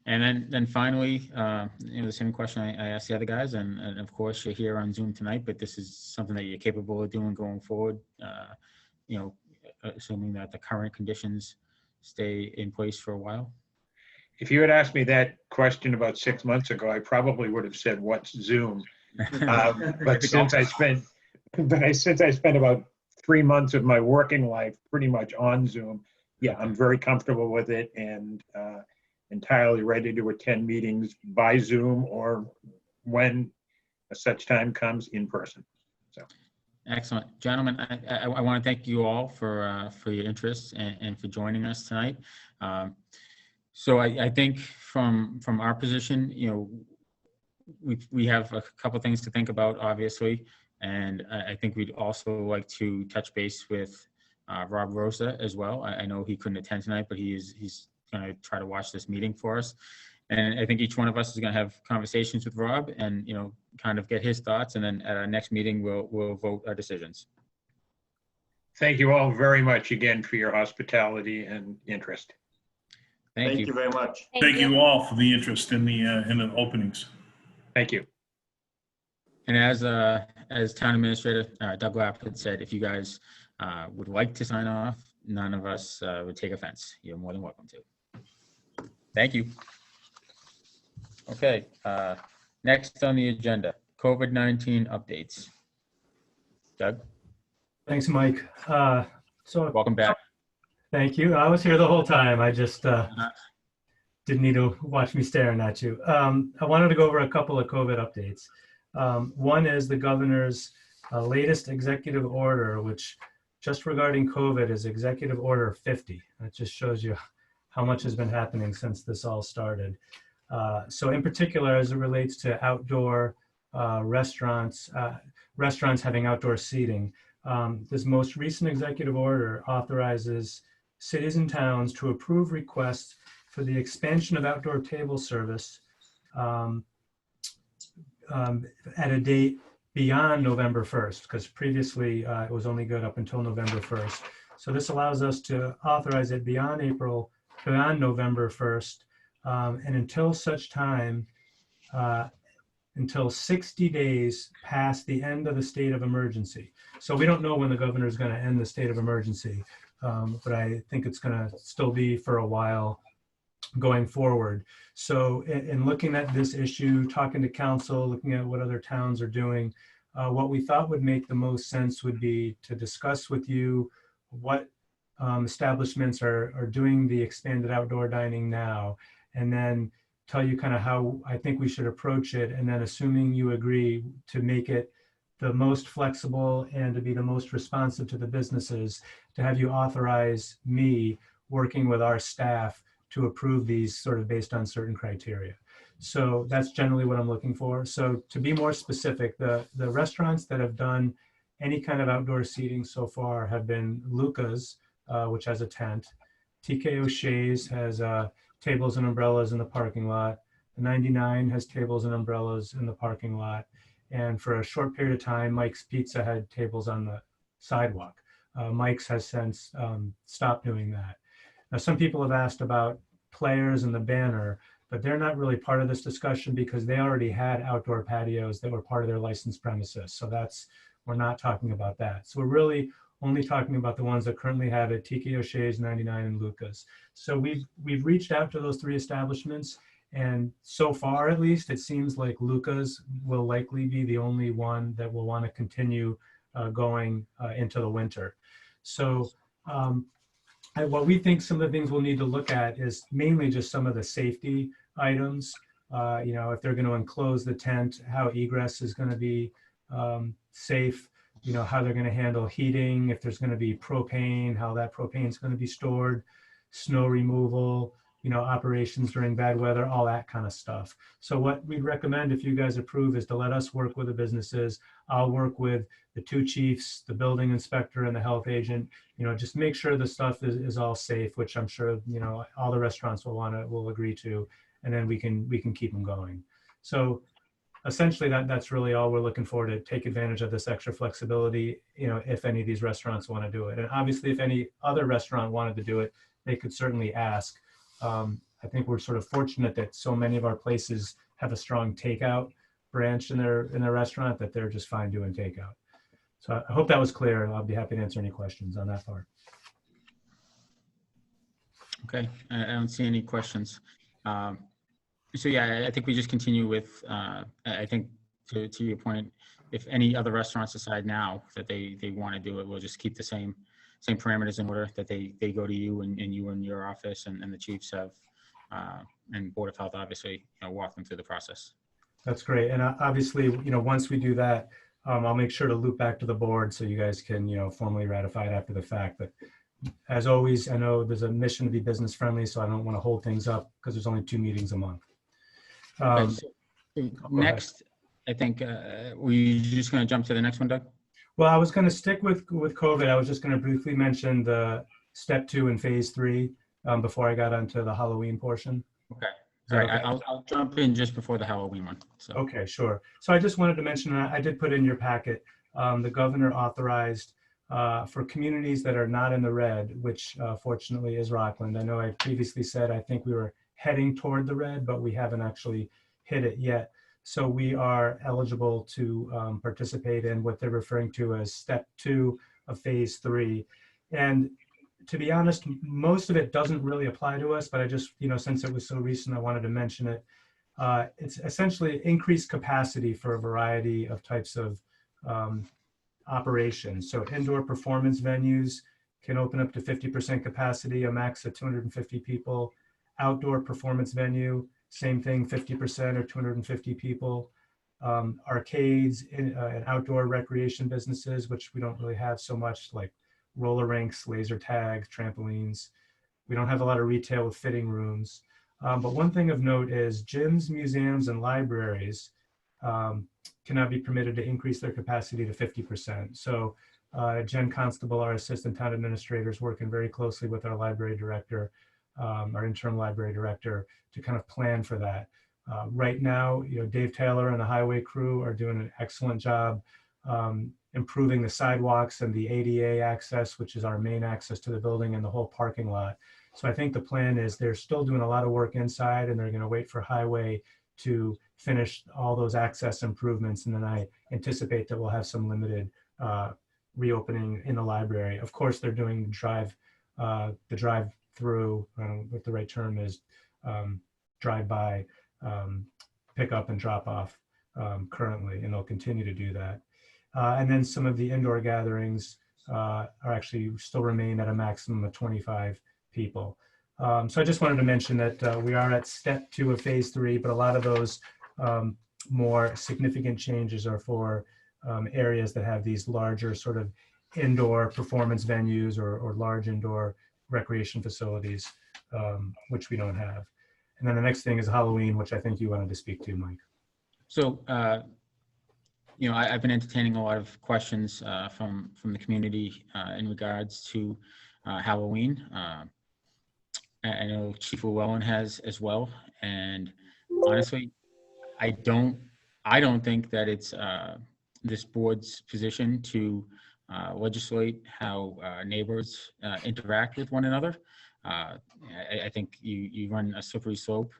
And then finally, the same question I asked the other guys, and of course you're here on Zoom tonight, but this is something that you're capable of doing going forward, assuming that the current conditions stay in place for a while.
If you had asked me that question about 6 months ago, I probably would have said, "What's Zoom?" But since I spent about 3 months of my working life pretty much on Zoom, yeah, I'm very comfortable with it and entirely ready to attend meetings by Zoom or when such time comes in person. So,
excellent, gentlemen. I want to thank you all for your interest and for joining us tonight. So I think from our position, we have a couple things to think about, obviously, and I think we'd also like to touch base with Rob Rosa as well. I know he couldn't attend tonight, but he's going to try to watch this meeting for us. And I think each one of us is going to have conversations with Rob and, kind of get his thoughts. And then at our next meeting, we'll vote our decisions.
thank you all very much again for your hospitality and interest.
Thank you
very much.
Thank you all for the interest in the openings.
Thank you.
And as Town Administrator Doug Lapp had said, if you guys would like to sign off, none of us would take offense. You're more than welcome to. Thank you. Okay, next on the agenda, COVID-19 updates. Doug?
Thanks, Mike. So
Welcome back.
thank you. I was here the whole time. I just didn't need to watch me staring at you. I wanted to go over a couple of COVID updates. One is the governor's latest executive order, which just regarding COVID is Executive Order 50. That just shows you how much has been happening since this all started. So in particular, as it relates to outdoor restaurants having outdoor seating, this most recent executive order authorizes cities and towns to approve requests for the expansion of outdoor table service at a date beyond November 1st, because previously it was only good up until November 1st. So this allows us to authorize it beyond November 1st, and until such time, until 60 days past the end of the state of emergency. So we don't know when the governor is going to end the state of emergency, but I think it's going to still be for a while. going forward. So in looking at this issue, talking to council, looking at what other towns are doing, what we thought would make the most sense would be to discuss with you what establishments are doing the expanded outdoor dining now, and then tell you kind of how I think we should approach it. And then assuming you agree, to make it the most flexible and to be the most responsive to the businesses, to have you authorize me working with our staff to approve these sort of based on certain criteria. So that's generally what I'm looking for. So to be more specific, the restaurants that have done any kind of outdoor seating so far have been Luca's, which has a tent. TK O'Shea's has tables and umbrellas in the parking lot. The 99 has tables and umbrellas in the parking lot. And for a short period of time, Mike's Pizza had tables on the sidewalk. Mike's has since stopped doing that. Now, some people have asked about Players and the Banner, but they're not really part of this discussion because they already had outdoor patios that were part of their licensed premises. So we're not talking about that. So we're really only talking about the ones that currently have it: TK O'Shea's, 99, and Luca's. So we've reached out to those 3 establishments, and so far, at least, it seems like Luca's will likely be the only one that will want to continue going into the winter. So what we think some of the things we'll need to look at is mainly just some of the safety items. If they're going to enclose the tent, how egress is going to be safe, how they're going to handle heating, if there's going to be propane, how that propane is going to be stored, snow removal, operations during bad weather, all that kind of stuff. So what we'd recommend, if you guys approve, is to let us work with the businesses. I'll work with the 2 chiefs, the building inspector, and the health agent. Just make sure the stuff is all safe, which I'm sure all the restaurants will agree to, and then we can keep them going. So essentially, that's really all we're looking for, to take advantage of this extra flexibility, if any of these restaurants want to do it. And obviously, if any other restaurant wanted to do it, they could certainly ask. I think we're sort of fortunate that so many of our places have a strong takeout branch in their restaurant that they're just fine doing takeout. So I hope that was clear, and I'll be happy to answer any questions on that part.
Okay, I don't see any questions. So yeah, I think we just continue with, I think to your point, if any other restaurants decide now that they want to do it, we'll just keep the same parameters in order, that they go to you and you in your office, and the chiefs have, and Board of Health, obviously, walk them through the process.
That's great. And obviously, once we do that, I'll make sure to loop back to the board so you guys can, formally ratify it after the fact. But as always, I know there's a mission to be business friendly, so I don't want to hold things up because there's only 2 meetings a month.
Okay, so next, I think, were you just going to jump to the next one, Doug?
Well, I was going to stick with COVID. I was just going to briefly mention the step 2 and phase 3 before I got onto the Halloween portion.
Okay. All right,
Okay.
I'll jump in just before the Halloween one. So.
Okay, sure. So I just wanted to mention, I did put in your packet, the governor authorized for communities that are not in the red, which fortunately is Rockland. I know I previously said I think we were heading toward the red, but we haven't actually hit it yet. So we are eligible to participate in what they're referring to as step 2 of phase 3. And to be honest, most of it doesn't really apply to us, but I just, since it was so recent, I wanted to mention it. It's essentially increased capacity for a variety of types of operations. So indoor performance venues can open up to 50% capacity, a max of 250 people. Outdoor performance venue, same thing, 50% or 250 people. Arcades and outdoor recreation businesses, which we don't really have so much, like roller rinks, laser tag, trampolines. We don't have a lot of retail with fitting rooms. But one thing of note is gyms, museums, and libraries cannot be permitted to increase their capacity to 50%. So Jen Constable, our assistant town administrator, is working very closely with our library director, our interim library director, to kind of plan for that. Right now, Dave Taylor and the highway crew are doing an excellent job improving the sidewalks and the ADA access, which is our main access to the building, and the whole parking lot. So I think the plan is they're still doing a lot of work inside, and they're going to wait for highway to finish all those access improvements. And then I anticipate that we'll have some limited reopening in the library. Of course, they're doing the drive through, I don't know what the right term is, drive-by pick up and drop off currently, and they'll continue to do that. And then some of the indoor gatherings are actually still remain at a maximum of 25 people. So I just wanted to mention that we are at step 2 of phase 3, but a lot of those more significant changes are for areas that have these larger sort of indoor performance venues or large indoor recreation facilities, which we don't have. And then the next thing is Halloween, which I think you wanted to speak to, Mike.
So, you know, I've been entertaining a lot of questions from the community in regards to Halloween. I know Chief Llewellyn has as well, and honestly, I don't think that it's this board's position to legislate how neighbors interact with one another. I think you run a slippery slope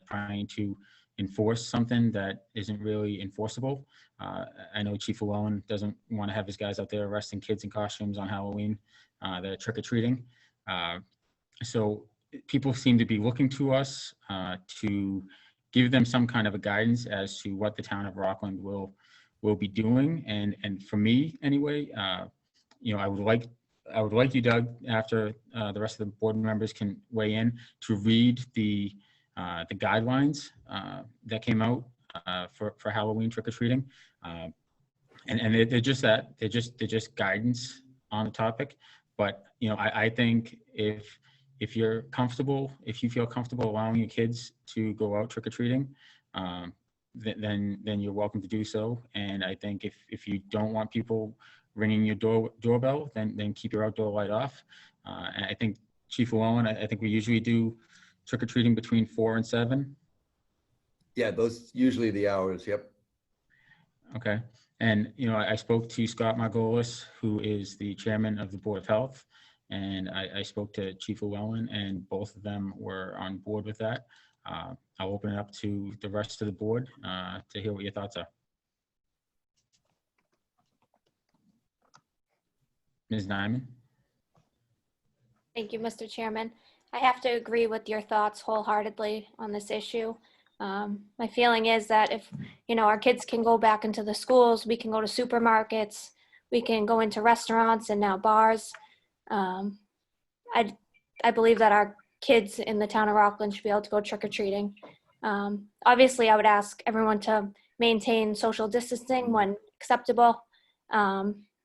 trying to enforce something that isn't really enforceable. I know Chief Llewellyn doesn't want to have his guys out there arresting kids in costumes on Halloween that are trick-or-treating. So people seem to be looking to us to give them some kind of a guidance as to what the town of Rockland will be doing. And for me, anyway, you know, I would like you, Doug, after the rest of the board members can weigh in, to read the guidelines that came out for Halloween trick-or-treating. And they're just that, they're just guidance on the topic. But, you know, I think if you're comfortable, if you feel comfortable allowing your kids to go out trick-or-treating, then you're welcome to do so. And I think if you don't want people ringing your doorbell, then keep your outdoor light off. And I think Chief Llewellyn, I think we usually do trick-or-treating between 4 and 7.
Yeah, those usually the hours. Yep.
Okay. And, you know, I spoke to Scott Margolis, who is the chairman of the Board of Health, and I spoke to Chief Llewellyn, and both of them were on board with that. I'll open it up to the rest of the board to hear what your thoughts are. Ms. Nyman?
Thank you, Mr. Chairman. I have to agree with your thoughts wholeheartedly on this issue. My feeling is that if, you know, our kids can go back into the schools, we can go to supermarkets, we can go into restaurants and now bars. I believe that our kids in the town of Rockland should be able to go trick-or-treating. Obviously, I would ask everyone to maintain social distancing when acceptable,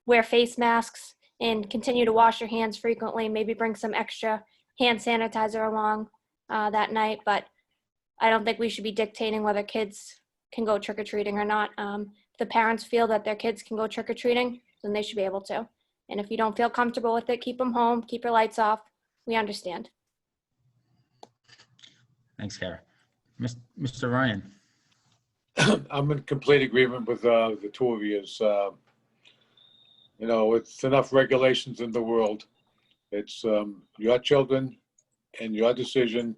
wear face masks, and continue to wash your hands frequently, maybe bring some extra hand sanitizer along that night. But I don't think we should be dictating whether kids can go trick-or-treating or not. If the parents feel that their kids can go trick-or-treating, then they should be able to. And if you don't feel comfortable with it, keep them home, keep your lights off. We understand.
Thanks, Kara. Mr. Ryan?
I'm in complete agreement with the two of you. You know, it's enough regulations in the world. It's your children and your decision,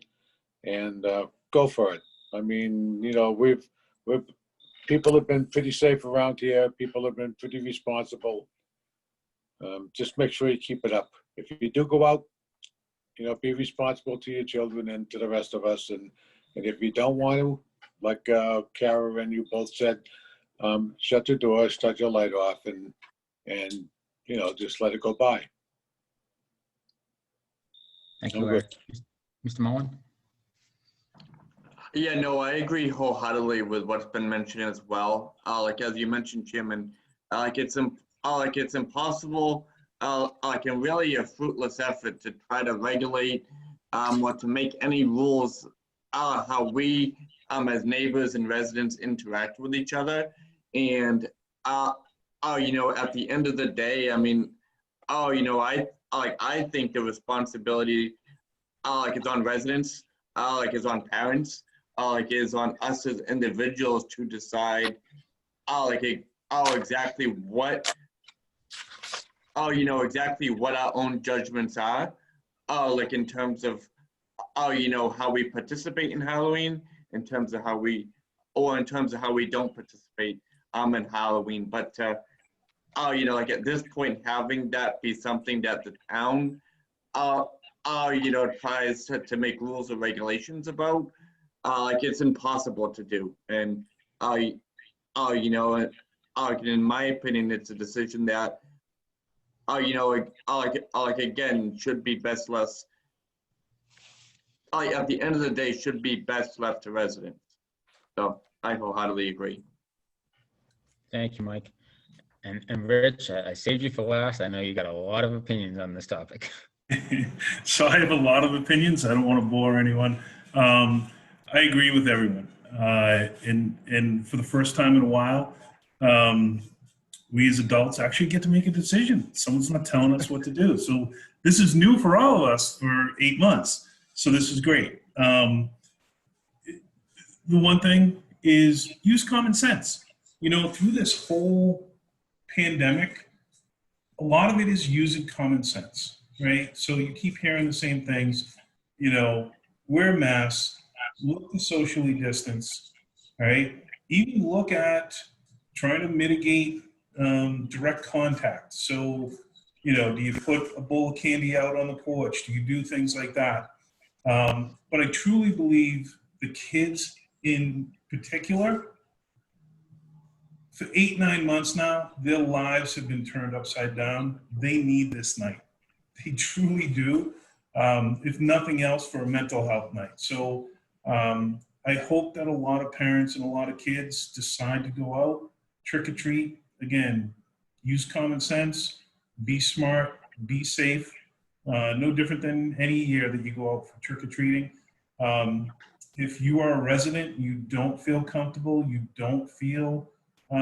and go for it. I mean, you know, people have been pretty safe around here. People have been pretty responsible. Just make sure you keep it up. If you do go out, you know, be responsible to your children and to the rest of us. And if you don't want to, like Kara and you both said, shut your door, shut your light off, and you know, just let it go by.
Thank you, Eric. Mr. Mullen?
Yeah, no, I agree wholeheartedly with what's been mentioned as well. Like as you mentioned, Chairman, it's impossible, and really a fruitless effort to try to regulate or to make any rules how we as neighbors and residents interact with each other. And you know, at the end of the day, I mean, you know, I think the responsibility it's on residents, it's on parents, it's on us as individuals to decide exactly what you know, exactly what our own judgments are, in terms of you know, how we participate in Halloween, in terms of how we don't participate in Halloween. But you know, at this point, having that be something that the town tries to make rules or regulations about, like it's impossible to do. And in my opinion, it's a decision that, again, should be best left. At the end of the day, should be best left to residents. So I wholeheartedly agree.
Thank you, Mike. And Rich, I saved you for last. I know you got a lot of opinions on this topic.
So I have a lot of opinions. I don't want to bore anyone. I agree with everyone. And for the first time in a while, we as adults actually get to make a decision. Someone's not telling us what to do. So this is new for all of us for 8 months. So this is great. The one thing is use common sense. Through this whole pandemic, a lot of it is using common sense, right? So you keep hearing the same things, wear masks, look to socially distance, right? Even look at trying to mitigate direct contact. So, do you put a bowl of candy out on the porch? Do you do things like that? But I truly believe the kids in particular, for 8-9 months now, their lives have been turned upside down. They need this night. They truly do. If nothing else, for a mental health night. So I hope that a lot of parents and a lot of kids decide to go out, trick or treat. Again, use common sense, be smart, be safe. No different than any year that you go out for trick or treating. If you are a resident, you don't feel comfortable, you don't feel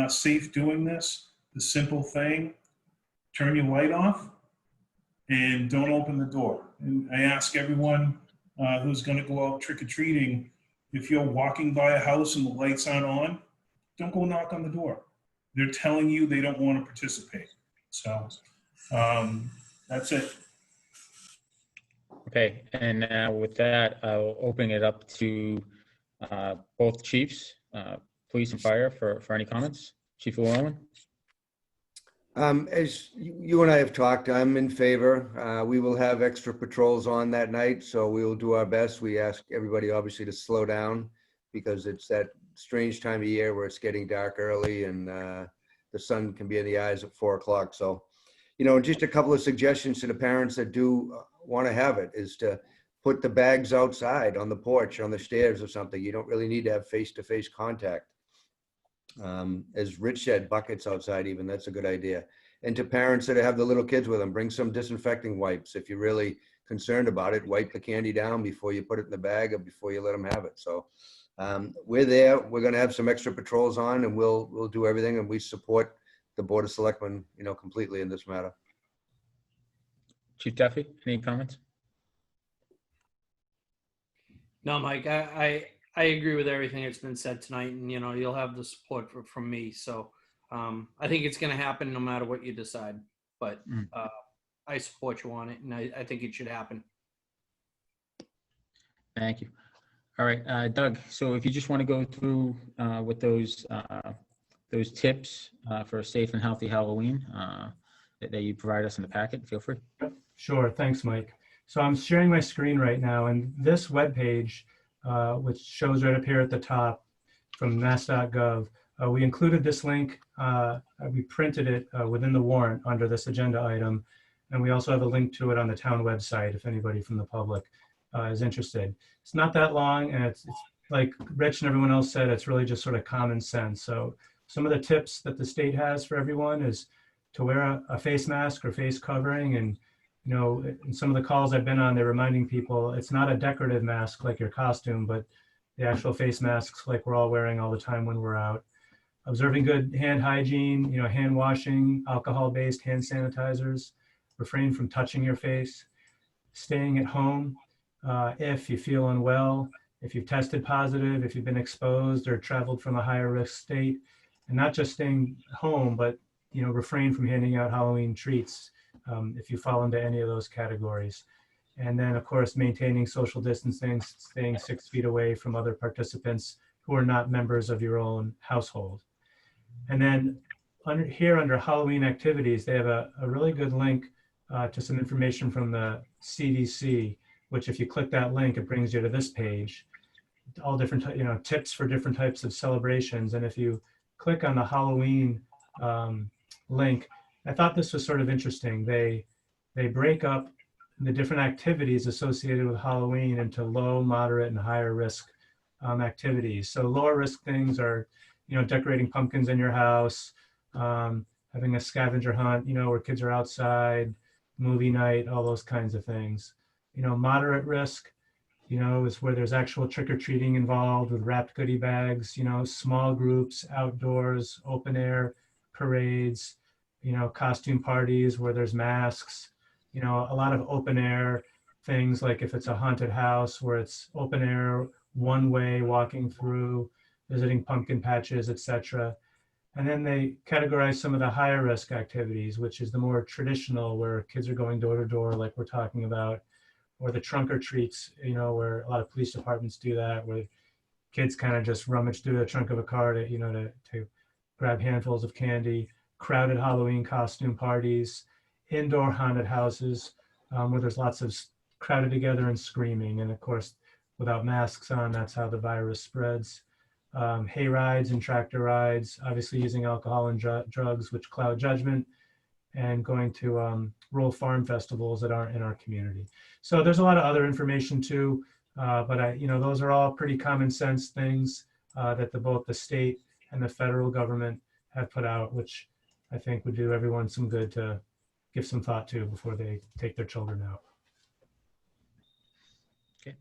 safe doing this, the simple thing, turn your light off and don't open the door. And I ask everyone who's going to go out trick-or-treating, if you're walking by a house and the lights aren't on, don't go knock on the door. They're telling you they don't want to participate. So that's it.
Okay, and now with that, I'll open it up to both chiefs, police and fire, for any comments. Chief Llewellyn?
As you and I have talked, I'm in favor. We will have extra patrols on that night, so we will do our best. We ask everybody obviously to slow down because it's that strange time of year where it's getting dark early and the sun can be in the eyes at 4 o'clock. So, just a couple of suggestions to the parents that do want to have it is to put the bags outside on the porch, on the stairs or something. You don't really need to have face-to-face contact. As Rich said, buckets outside even, that's a good idea. And to parents that have the little kids with them, bring some disinfecting wipes. If you're really concerned about it, wipe the candy down before you put it in the bag or before you let them have it. So we're there. We're going to have some extra patrols on and we'll do everything, and we support the Board of Selectmen, completely in this matter.
Chief Duffy, any comments?
No, Mike, I agree with everything that's been said tonight, and you'll have the support from me. So I think it's going to happen no matter what you decide. But I support you on it, and I think it should happen.
Thank you. All right, Doug. So if you just want to go through with those tips for a safe and healthy Halloween that you provide us in the packet, feel free.
Sure, thanks, Mike. So I'm sharing my screen right now, and this webpage, which shows right up here at the top from mass.gov, we included this link. We printed it within the warrant under this agenda item, and we also have a link to it on the town website if anybody from the public is interested. It's not that long, and it's like Rich and everyone else said, it's really just sort of common sense. So some of the tips that the state has for everyone is to wear a face mask or face covering. And in some of the calls I've been on, they're reminding people it's not a decorative mask like your costume, but the actual face masks like we're all wearing all the time when we're out. Observing good hand hygiene, hand washing, alcohol-based hand sanitizers, refrain from touching your face, staying at home if you feel unwell, if you've tested positive, if you've been exposed or traveled from a higher risk state, and not just staying home, but refrain from handing out Halloween treats if you fall into any of those categories. And then, of course, maintaining social distancing, staying 6 feet away from other participants who are not members of your own household. And then here under Halloween activities, they have a really good link to some information from the CDC, which if you click that link, it brings you to this page. All different, tips for different types of celebrations. And if you click on the Halloween link, I thought this was sort of interesting. They break up the different activities associated with Halloween into low, moderate, and higher risk activities. So lower risk things are, decorating pumpkins in your house, having a scavenger hunt, where kids are outside, movie night, all those kinds of things. Moderate risk, is where there's actual trick-or-treating involved with wrapped goodie bags, small groups, outdoors, open air parades, costume parties where there's masks, a lot of open air things, like if it's a haunted house where it's open air, one way walking through, visiting pumpkin patches, etc. And then they categorize some of the higher risk activities, which is the more traditional, where kids are going door to door, like we're talking about, or the trunk or treats, where a lot of police departments do that, where kids kind of just rummage through the trunk of a car to grab handfuls of candy, crowded Halloween costume parties, indoor haunted houses, where there's lots of crowded together and screaming. And of course, without masks on, that's how the virus spreads. Hay rides and tractor rides, obviously using alcohol and drugs, which cloud judgment, and going to rural farm festivals that aren't in our community. So there's a lot of other information too, but those are all pretty common sense things that both the state and the federal government have put out, which I think would do everyone some good to give some thought to before they take their children out.
Okay,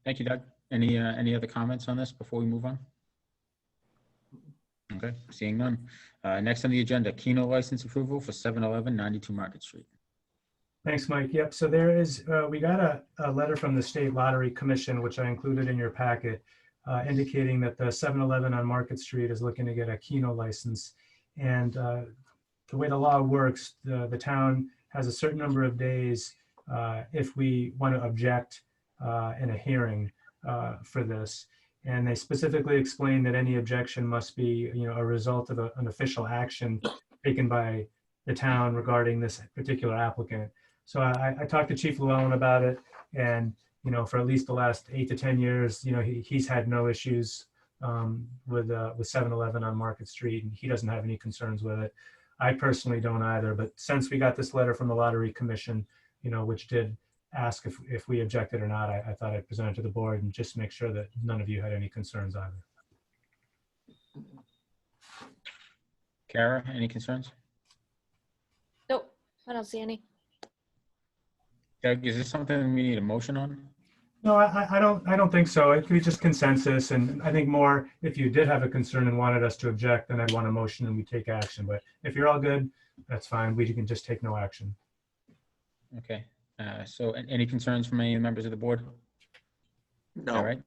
thank you, Doug. Any other comments on this before we move on? Okay, seeing none. Next on the agenda, Keno license approval for 7-Eleven, 92 Market Street.
Thanks, Mike. Yep, so there is, we got a letter from the State Lottery Commission, which I included in your packet, indicating that the 7-Eleven on Market Street is looking to get a Keno license. And the way the law works, the town has a certain number of days if we want to object in a hearing for this. And they specifically explain that any objection must be, a result of an official action taken by the town regarding this particular applicant. So I talked to Chief Llewellyn about it, and for at least the last 8 to 10 years, he's had no issues with 7-Eleven on Market Street, and he doesn't have any concerns with it. I personally don't either. But since we got this letter from the Lottery Commission, which did ask if we objected or not, I thought I'd present it to the board and just make sure that none of you had any concerns either.
Kara, any concerns?
Nope, I don't see any.
Doug, is this something we need a motion on?
No, I don't think so. It could be just consensus. And I think more, if you did have a concern and wanted us to object, then I'd want a motion and we take action. But if you're all good, that's fine. We can just take no action.
Okay. So any concerns from any of the members of the board?
No.
All right.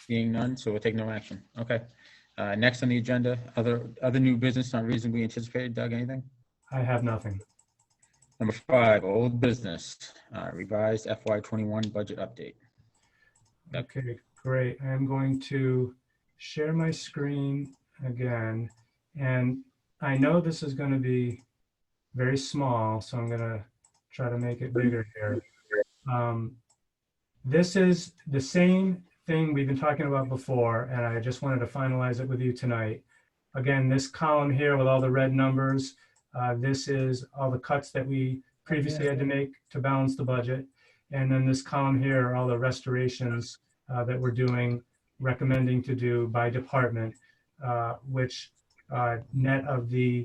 Seeing none, so we'll take no action. Okay. Next on the agenda, other new business not reasonably anticipated. Doug, anything?
I have nothing.
Number 5, old business, revised FY21 budget update.
Okay, great. I'm going to share my screen again. And I know this is going to be very small, so I'm going to try to make it bigger here. This is the same thing we've been talking about before, and I just wanted to finalize it with you tonight. Again, this column here with all the red numbers, this is all the cuts that we previously had to make to balance the budget. And then this column here are all the restorations that we're doing, recommending to do by department, which net of the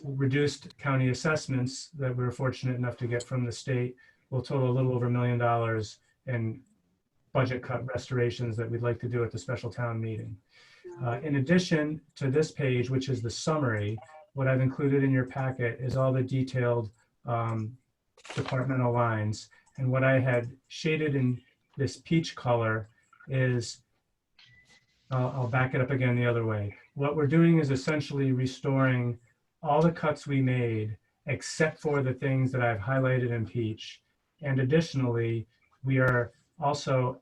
reduced county assessments that we were fortunate enough to get from the state will total a little over $1 million in budget cut restorations that we'd like to do at the special town meeting. In addition to this page, which is the summary, what I've included in your packet is all the detailed departmental lines. And what I had shaded in this peach color is, I'll back it up again the other way. What we're doing is essentially restoring all the cuts we made, except for the things that I've highlighted in peach. And additionally, we are also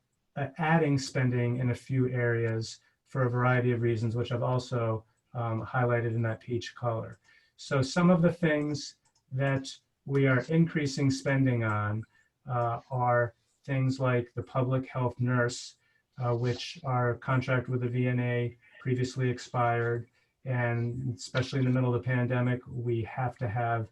adding spending in a few areas for a variety of reasons, which I've also highlighted in that peach color. So some of the things that we are increasing spending on are things like the public health nurse, which our contract with the VNA previously expired. And especially in the middle of the pandemic, we have to have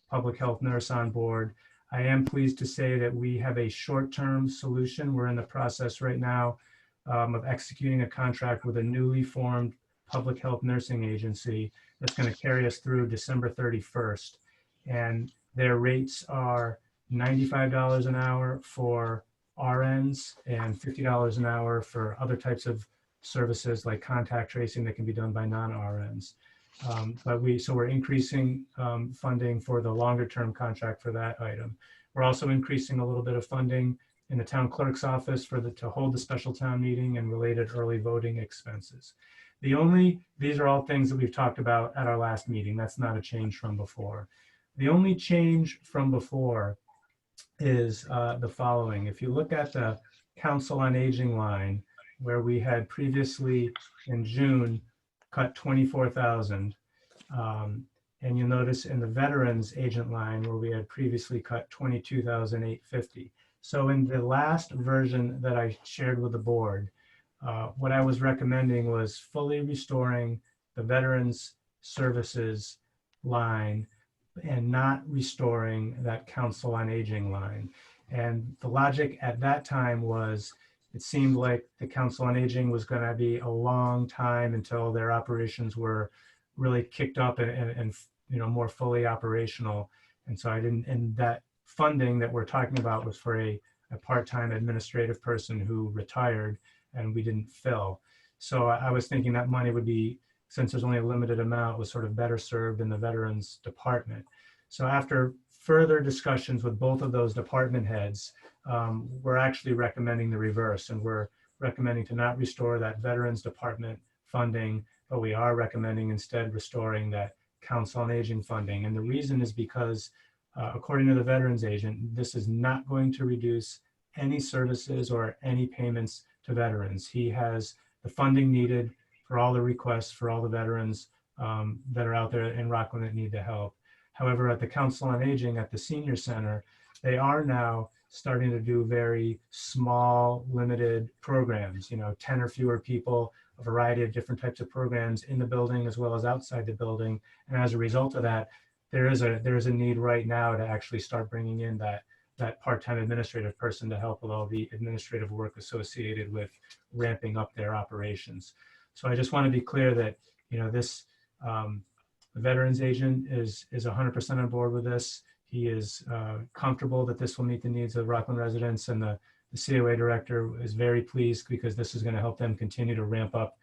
public health nurse on board. I am pleased to say that we have a short-term solution. We're in the process right now of executing a contract with a newly formed public health nursing agency that's going to carry us through December 31st. And their rates are $95 an hour for RNs and $50 an hour for other types of services like contact tracing that can be done by non-RNs. So we're increasing funding for the longer term contract for that item. We're also increasing a little bit of funding in the town clerk's office to hold the special town meeting and related early voting expenses. These are all things that we've talked about at our last meeting. That's not a change from before. The only change from before is the following. If you look at the Council on Aging line, where we had previously in June cut 24,000, and you'll notice in the Veterans Agent line where we had previously cut 22,850. So in the last version that I shared with the board, what I was recommending was fully restoring the Veterans Services line and not restoring that Council on Aging line. And the logic at that time was it seemed like the Council on Aging was going to be a long time until their operations were really kicked up and more fully operational. And so and that funding that we're talking about was for a part-time administrative person who retired and we didn't fill. So I was thinking that money would be, since there's only a limited amount, was sort of better served in the Veterans Department. So after further discussions with both of those department heads, we're actually recommending the reverse, and we're recommending to not restore that Veterans Department funding, but we are recommending instead restoring that Council on Aging funding. And the reason is because according to the Veterans Agent, this is not going to reduce any services or any payments to veterans. He has the funding needed for all the requests for all the veterans that are out there in Rockland that need the help. However, at the Council on Aging at the Senior Center, they are now starting to do very small, limited programs, 10 or fewer people, a variety of different types of programs in the building as well as outside the building. And as a result of that, there is a need right now to actually start bringing in that part-time administrative person to help with all the administrative work associated with ramping up their operations. So I just want to be clear that, the Veterans Agent is 100% on board with this. He is comfortable that this will meet the needs of Rockland residents, and the COA director is very pleased because this is going to help them continue to ramp up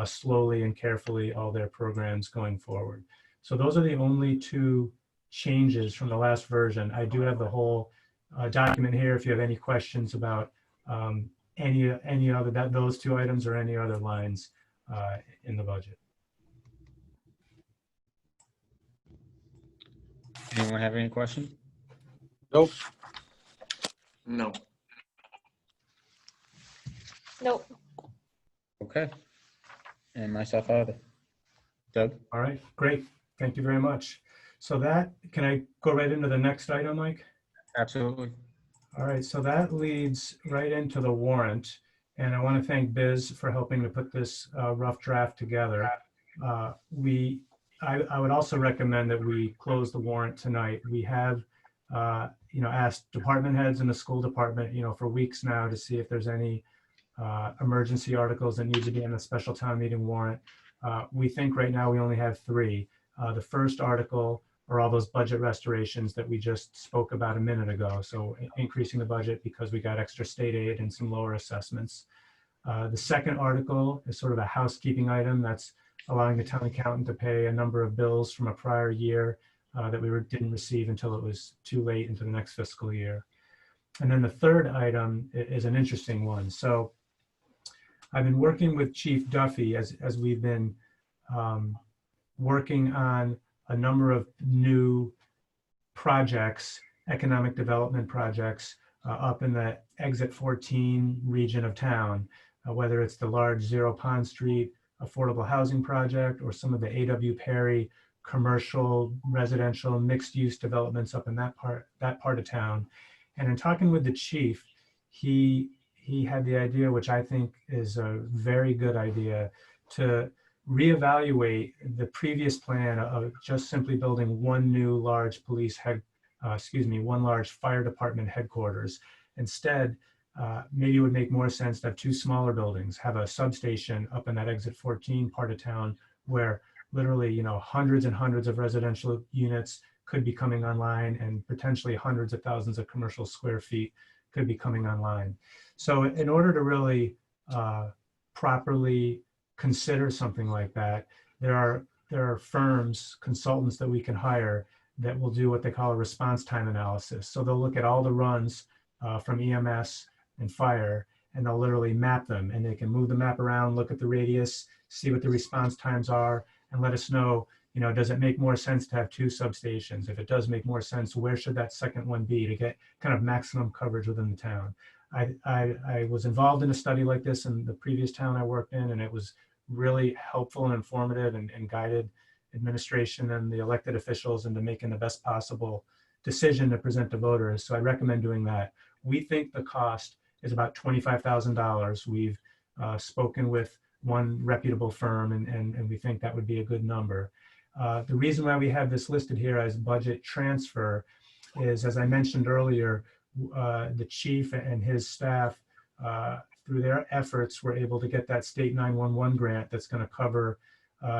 slowly and carefully all their programs going forward. So those are the only two changes from the last version. I do have the whole document here if you have any questions about any other those two items or any other lines in the budget.
Anyone have any questions?
Nope.
No.
Nope.
Okay. And myself either. Doug?
All right, great. Thank you very much. So can I go right into the next item, Mike?
Absolutely.
All right, so that leads right into the warrant. And I want to thank Biz for helping to put this rough draft together. I would also recommend that we close the warrant tonight. We have, asked department heads in the school department, for weeks now to see if there's any emergency articles that need to be in the special town meeting warrant. We think right now we only have 3. The first article are all those budget restorations that we just spoke about a minute ago. So increasing the budget because we got extra state aid and some lower assessments. The second article is sort of a housekeeping item that's allowing the town accountant to pay a number of bills from a prior year that we didn't receive until it was too late into the next fiscal year. And then the third item is an interesting one. So I've been working with Chief Duffy as we've been working on a number of new projects, economic development projects up in the Exit 14 region of town, whether it's the large Zero Pond Street affordable housing project or some of the A.W. Perry commercial, residential, mixed-use developments up in that part of town. And in talking with the chief, he had the idea, which I think is a very good idea, to reevaluate the previous plan of just simply building one new large one large fire department headquarters. Instead, maybe it would make more sense to have two smaller buildings, have a substation up in that exit 14 part of town where literally, hundreds and hundreds of residential units could be coming online and potentially hundreds of thousands of commercial square feet could be coming online. So in order to really properly consider something like that, there are firms, consultants that we can hire that will do what they call a response time analysis. So they'll look at all the runs from EMS and fire, and they'll literally map them, and they can move the map around, look at the radius, see what the response times are, and let us know, does it make more sense to have two substations? If it does make more sense, where should that second one be to get kind of maximum coverage within the town? I was involved in a study like this in the previous town I worked in, and it was really helpful and informative and guided administration and the elected officials into making the best possible decision to present to voters. So I recommend doing that. We think the cost is about $25,000. We've spoken with one reputable firm, and we think that would be a good number. The reason why we have this listed here as budget transfer is, as I mentioned earlier, the chief and his staff, through their efforts, were able to get that state 911 grant that's going to cover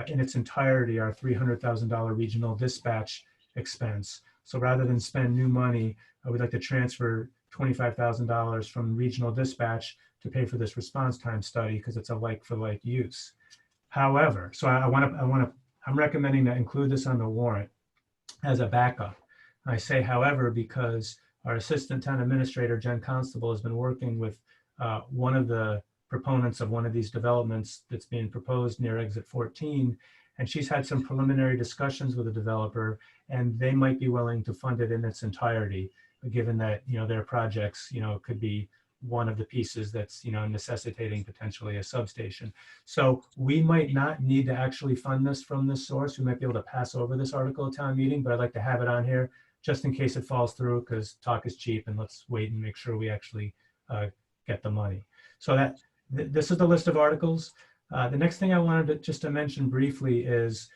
in its entirety our $300,000 regional dispatch expense. So rather than spend new money, we'd like to transfer $25,000 from regional dispatch to pay for this response time study because it's a like for like use. However, so I'm recommending to include this on the warrant as a backup. I say however because our assistant town administrator, Jen Constable, has been working with one of the proponents of one of these developments that's being proposed near exit 14. And she's had some preliminary discussions with the developer, and they might be willing to fund it in its entirety, given that, their projects, could be one of the pieces that's, necessitating potentially a substation. So we might not need to actually fund this from this source. We might be able to pass over this article at town meeting, but I'd like to have it on here just in case it falls through, because talk is cheap, and let's wait and make sure we actually get the money. So this is the list of articles. The next thing I wanted to mention briefly is,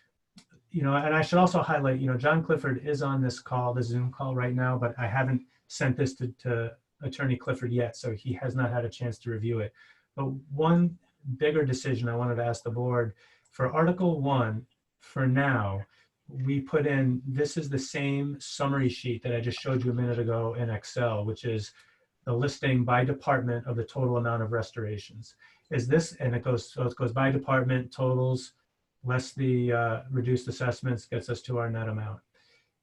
and I should also highlight, John Clifford is on this call, the Zoom call right now, but I haven't sent this to Attorney Clifford yet, so he has not had a chance to review it. But one bigger decision I wanted to ask the board, for Article 1, for now, we put in, this is the same summary sheet that I just showed you a minute ago in Excel, which is the listing by department of the total amount of restorations. Is this, and it goes by department, totals, less the reduced assessments, gets us to our net amount.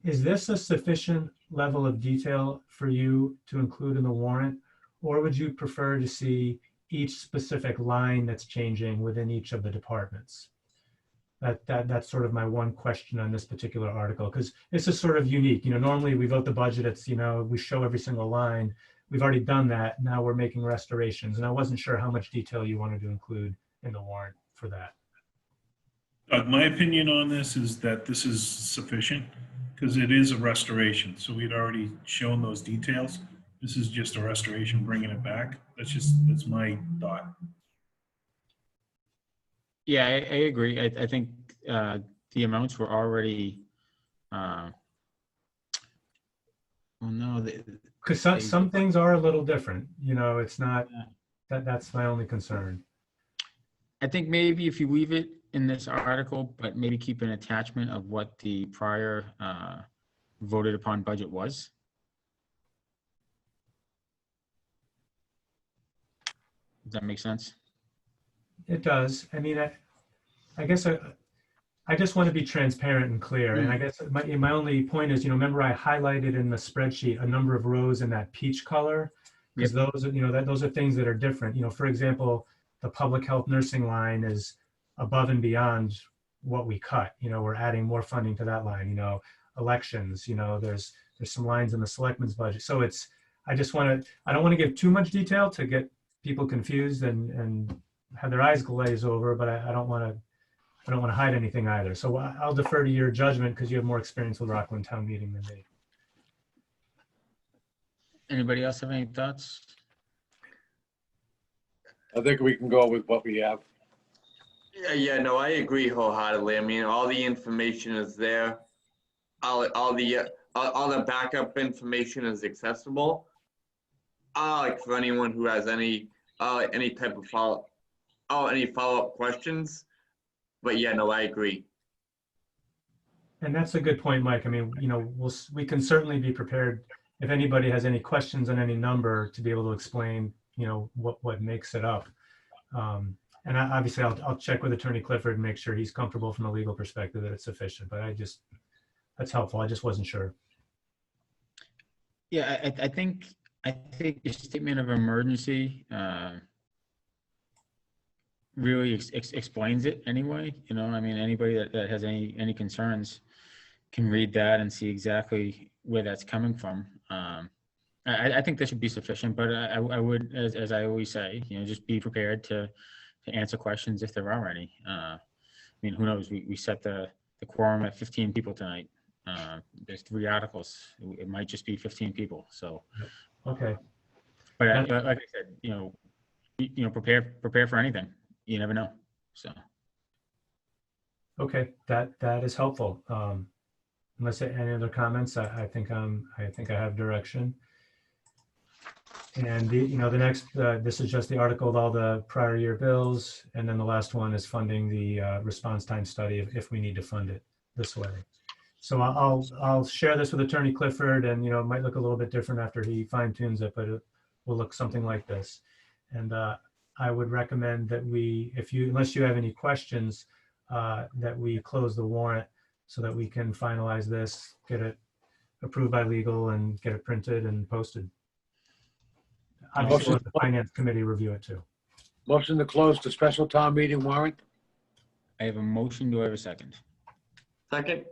Is this a sufficient level of detail for you to include in the warrant, or would you prefer to see each specific line that's changing within each of the departments? That's sort of my one question on this particular article, because this is sort of unique. Normally we vote the budget, it's, we show every single line. We've already done that. Now we're making restorations, and I wasn't sure how much detail you wanted to include in the warrant for that.
My opinion on this is that this is sufficient because it is a restoration. So we'd already shown those details. This is just a restoration, bringing it back. That's my thought.
Yeah, I agree. I think the amounts were already, well, no,
because some things are a little different. It's not, that's my only concern.
I think maybe if you leave it in this article, but maybe keep an attachment of what the prior voted upon budget was. Does that make sense?
It does. I mean, I guess I just want to be transparent and clear. And I guess my only point is, remember I highlighted in the spreadsheet a number of rows in that peach color, because those are, those are things that are different. For example, the public health nursing line is above and beyond what we cut. We're adding more funding to that line. Elections, there's some lines in the selectmen's budget. So I don't want to give too much detail to get people confused and have their eyes glaze over, but I I don't want to hide anything either. So I'll defer to your judgment because you have more experience with Rockland Town Meeting than me.
Anybody else have any thoughts?
I think we can go with what we have.
Yeah, no, I agree wholeheartedly. I mean, all the information is there. All the backup information is accessible. Like for anyone who has any type of any follow-up questions. But yeah, no, I agree.
And that's a good point, Mike. I mean, you know, we can certainly be prepared if anybody has any questions on any number to be able to explain, you know, what makes it up. And obviously I'll check with Attorney Clifford and make sure he's comfortable from a legal perspective that it's sufficient, but that's helpful. I just wasn't sure.
Yeah, I think the statement of emergency really explains it anyway. You know, I mean, anybody that has any concerns can read that and see exactly where that's coming from. I think that should be sufficient, but I would, as I always say, you know, just be prepared to answer questions if there are any. I mean, who knows? We set the quorum at 15 people tonight. There's 3 articles. It might just be 15 people. So,
okay.
But like I said, you know, prepare for anything. You never know. So.
Okay, that is helpful. Unless there are any other comments, I think I have direction. And the next, this is just the article with all the prior year bills, and then the last one is funding the response time study if we need to fund it this way. So I'll share this with Attorney Clifford, and it might look a little bit different after he fine tunes it, but it will look something like this. And I would recommend that unless you have any questions, that we close the warrant so that we can finalize this, get it approved by legal, and get it printed and posted. Obviously, we'll let the Finance Committee review it too.
Motion to close the special town meeting warrant.
I have a motion. Do I have a second?
Second.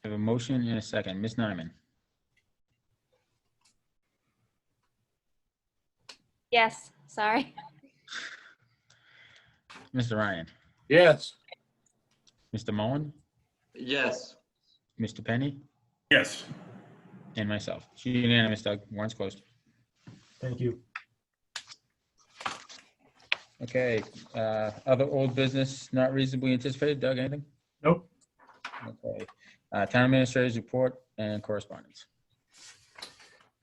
I have a motion and a second. Ms. Nyman.
Yes, sorry.
Mr. Ryan.
Yes.
Mr. Mullen.
Yes.
Mr. Penny.
Yes.
And myself. It's unanimous, Doug. Warrant's closed.
Thank you.
Okay. Other old business not reasonably anticipated. Doug, anything?
Nope.
Okay. Town administrator's report and correspondence.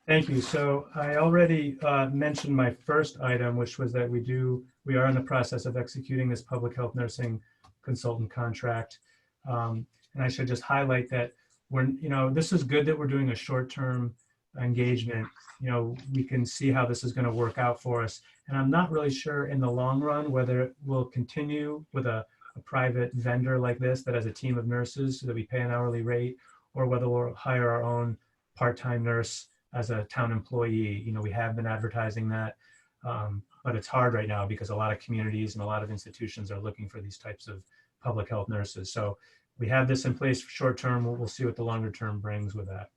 Thank you. So I already mentioned my first item, which was that we are in the process of executing this public health nursing consultant contract. And I should just highlight that this is good that we're doing a short-term engagement. We can see how this is going to work out for us. And I'm not really sure in the long run whether we'll continue with a private vendor like this that has a team of nurses so that we pay an hourly rate, or whether we'll hire our own part-time nurse as a town employee. We have been advertising that, but it's hard right now because a lot of communities and a lot of institutions are looking for these types of public health nurses. So we have this in place for short term. We'll see what the longer term brings with that.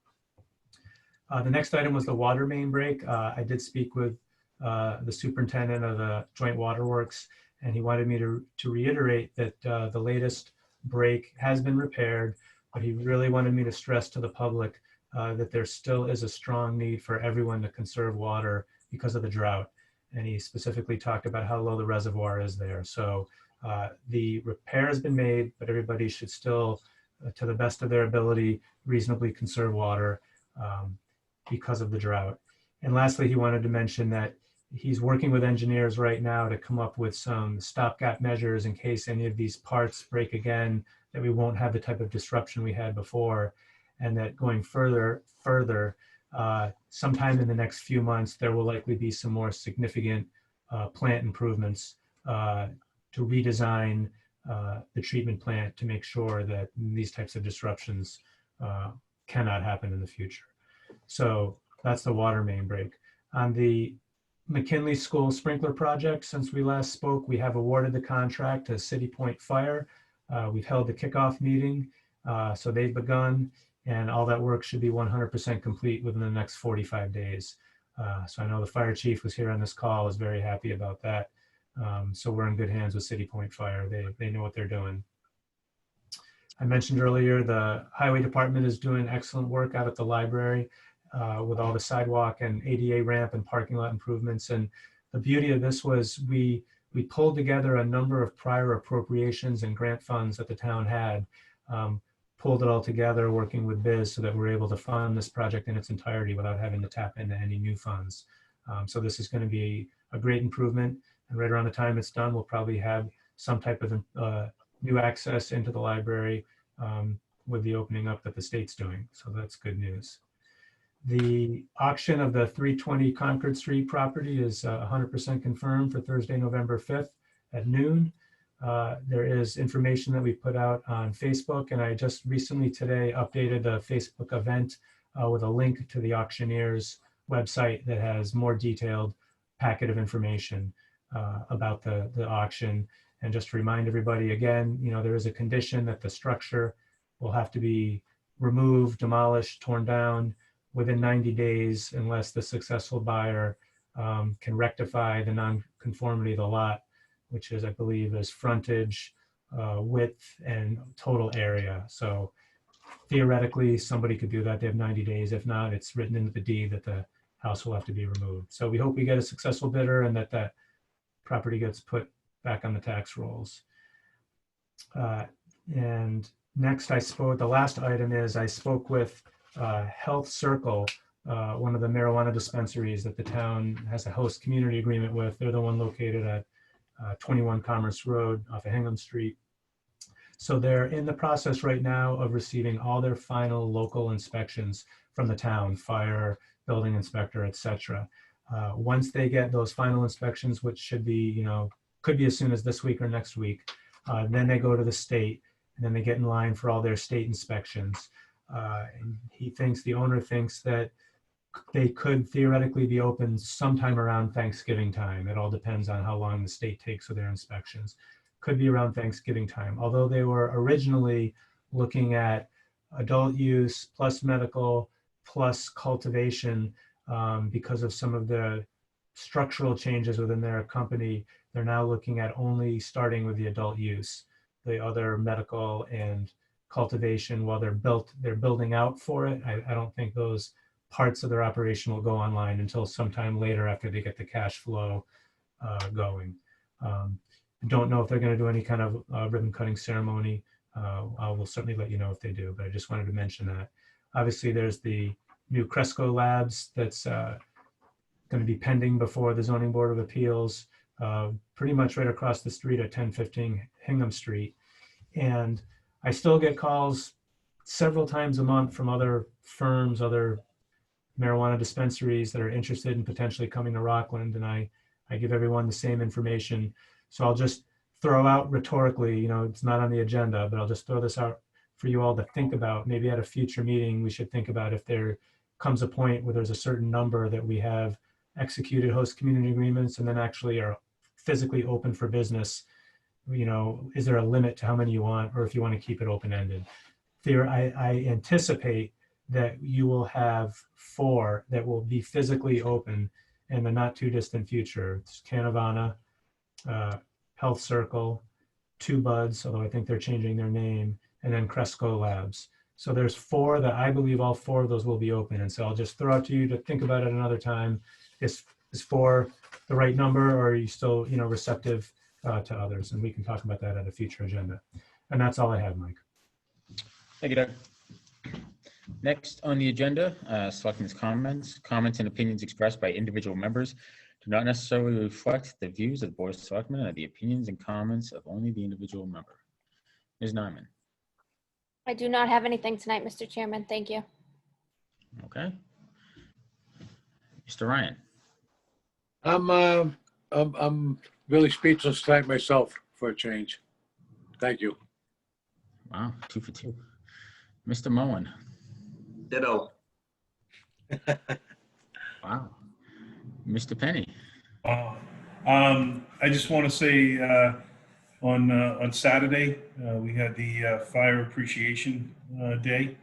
The next item was the water main break. I did speak with the superintendent of the Joint Waterworks, and he wanted me to reiterate that the latest break has been repaired, but he really wanted me to stress to the public that there still is a strong need for everyone to conserve water because of the drought. And he specifically talked about how low the reservoir is there. So the repair has been made, but everybody should still, to the best of their ability, reasonably conserve water because of the drought. And lastly, he wanted to mention that he's working with engineers right now to come up with some stopgap measures in case any of these parts break again, that we won't have the type of disruption we had before. And that going further, sometime in the next few months, there will likely be some more significant plant improvements to redesign the treatment plant to make sure that these types of disruptions cannot happen in the future. So that's the water main break. On the McKinley School sprinkler project, since we last spoke, we have awarded the contract to City Point Fire. We've held the kickoff meeting, so they've begun, and all that work should be 100% complete within the next 45 days. So I know the fire chief was here on this call, is very happy about that. So we're in good hands with City Point Fire. They know what they're doing. I mentioned earlier, the highway department is doing excellent work out at the library with all the sidewalk and ADA ramp and parking lot improvements. And the beauty of this was we pulled together a number of prior appropriations and grant funds that the town had, pulled it all together working with Biz so that we're able to fund this project in its entirety without having to tap into any new funds. So this is going to be a great improvement. And right around the time it's done, we'll probably have some type of new access into the library with the opening up that the state's doing. So that's good news. The auction of the 320 Concord Street property is 100% confirmed for Thursday, November 5th at noon. There is information that we put out on Facebook, and I just recently today updated the Facebook event with a link to the auctioneer's website that has more detailed packet of information about the auction. And just to remind everybody again, there is a condition that the structure will have to be removed, demolished, torn down within 90 days unless the successful buyer can rectify the non-conformity of the lot, which is, I believe, is frontage, width, and total area. So theoretically, somebody could do that. They have 90 days. If not, it's written into the deed that the house will have to be removed. So we hope we get a successful bidder and that property gets put back on the tax rolls. And next, the last item is I spoke with Health Circle, one of the marijuana dispensaries that the town has a host community agreement with. They're the one located at 21 Commerce Road off of Hingham Street. So they're in the process right now of receiving all their final local inspections from the town, fire, building inspector, etc. Once they get those final inspections, which should be, could be as soon as this week or next week, then they go to the state, and then they get in line for all their state inspections. And the owner thinks that they could theoretically be open sometime around Thanksgiving time. It all depends on how long the state takes with their inspections. Could be around Thanksgiving time, although they were originally looking at adult use plus medical plus cultivation because of some of the structural changes within their company. They're now looking at only starting with the adult use. The other medical and cultivation, while they're building out for it, I don't think those parts of their operation will go online until sometime later after they get the cash flow going. I don't know if they're going to do any kind of ribbon cutting ceremony. I will certainly let you know if they do, but I just wanted to mention that. Obviously, there's the new Cresco Labs that's going to be pending before the Zoning Board of Appeals, pretty much right across the street at 1015 Hingham Street. And I still get calls several times a month from other firms, other marijuana dispensaries that are interested in potentially coming to Rockland, and I give everyone the same information. So I'll just throw out rhetorically, it's not on the agenda, but I'll just throw this out for you all to think about. Maybe at a future meeting, we should think about if there comes a point where there's a certain number that we have executed host community agreements and then actually are physically open for business. Is there a limit to how many you want, or if you want to keep it open-ended? I anticipate that you will have 4 that will be physically open in the not too distant future. It's Canavana, Health Circle, 2 Buds, although I think they're changing their name, and then Cresco Labs. So there's 4 that I believe all 4 of those will be open. And so I'll just throw out to you to think about it another time. Is 4 the right number, or are you still, receptive to others? And we can talk about that at a future agenda. And that's all I have, Mike.
Thank you, Doug. Next on the agenda, Selectmen's comments. Comments and opinions expressed by individual members do not necessarily reflect the views of the Board of Selectmen and the opinions and comments of only the individual member. Ms. Nyman.
I do not have anything tonight, Mr. Chairman. Thank you.
Okay. Mr. Ryan.
I'm really speechless tonight myself for a change. Thank you.
Wow, 2 for 2. Mr. Mullen.
Ditto.
Wow. Mr. Penny.
Wow. I just want to say on Saturday, we had the Fire Appreciation Day.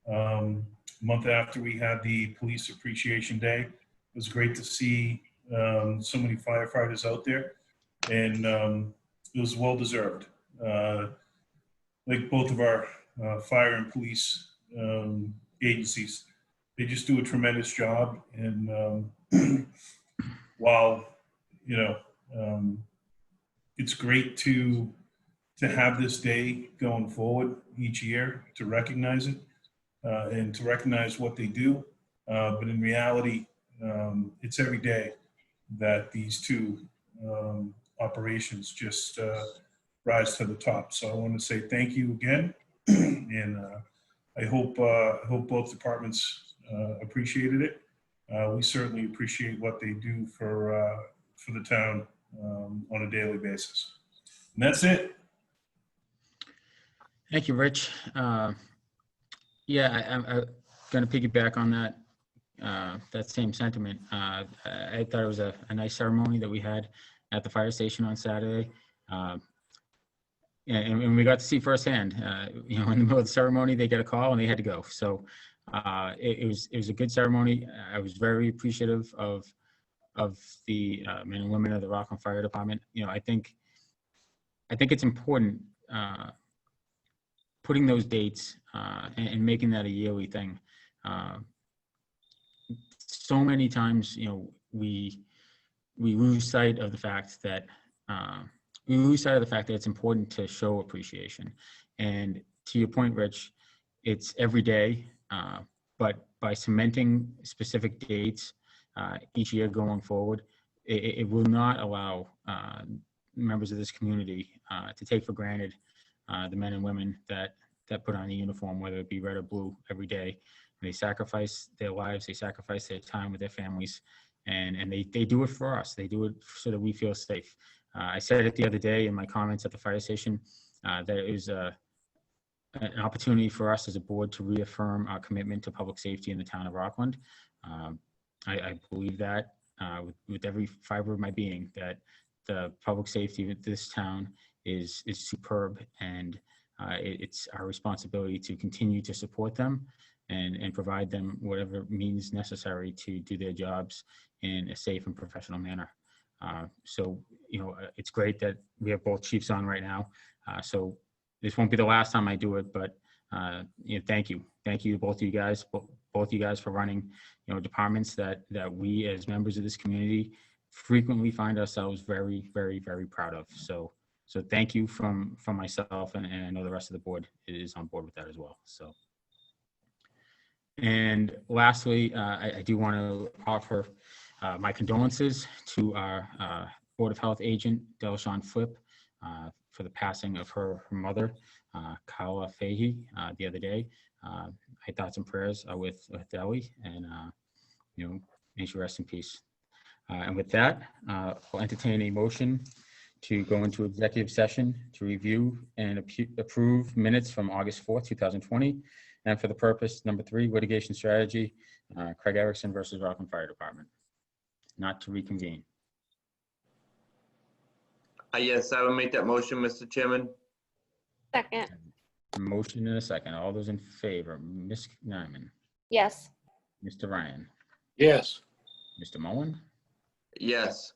A month after we had the Police Appreciation Day. It was great to see so many firefighters out there. and it was well deserved. Like both of our fire and police agencies, they just do a tremendous job. And while it's great to have this day going forward each year to recognize it and to recognize what they do, but in reality, it's every day that these two operations just rise to the top. So I want to say thank you again, and I hope both departments appreciated it. We certainly appreciate what they do for the town on a daily basis. And that's it.
Thank you, Rich. Yeah, I'm going to piggyback on that same sentiment. I thought it was a nice ceremony that we had at the fire station on Saturday. And we got to see firsthand, in the middle of the ceremony, they get a call and they had to go. So it was a good ceremony. I was very appreciative of the men and women of the Rockland Fire Department. I think it's important putting those dates and making that a yearly thing. So many times, we lose sight of the fact that it's important to show appreciation. And to your point, Rich, it's every day, but by cementing specific dates each year going forward, it will not allow members of this community to take for granted the men and women that put on a uniform, whether it be red or blue, every day. They sacrifice their lives, they sacrifice their time with their families, and they do it for us. They do it so that we feel safe. I said it the other day in my comments at the fire station that it was an opportunity for us as a board to reaffirm our commitment to public safety in the town of Rockland. I believe that with every fiber of my being, that the public safety of this town is superb, and it's our responsibility to continue to support them and provide them whatever means necessary to do their jobs in a safe and professional manner. So, it's great that we have both chiefs on right now. So this won't be the last time I do it, but thank you. Thank you, both of you guys for running, departments that we as members of this community frequently find ourselves very, very, very proud of. So thank you from myself, and I know the rest of the board is on board with that as well. So, and lastly, I do want to offer my condolences to our Board of Health agent, Delshon Flip, for the passing of her mother, Carla Fahey, the other day. My thoughts and prayers are with Ellie, and may she rest in peace. And with that, I'll entertain a motion to go into executive session to review and approve minutes from August 4th, 2020. And for the purpose, number 3, litigation strategy, Craig Erickson versus Rockland Fire Department. Not to reconvene.
Yes, I will make that motion, Mr. Chairman.
Second.
A motion and a second. All those in favor, Ms. Nyman,
Yes.
Mr. Ryan,
Yes.
Mr. Mullen,
Yes.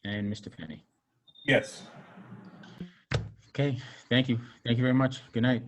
and Mr. Penny.
Yes.
Okay, thank you. Thank you very much. Good night.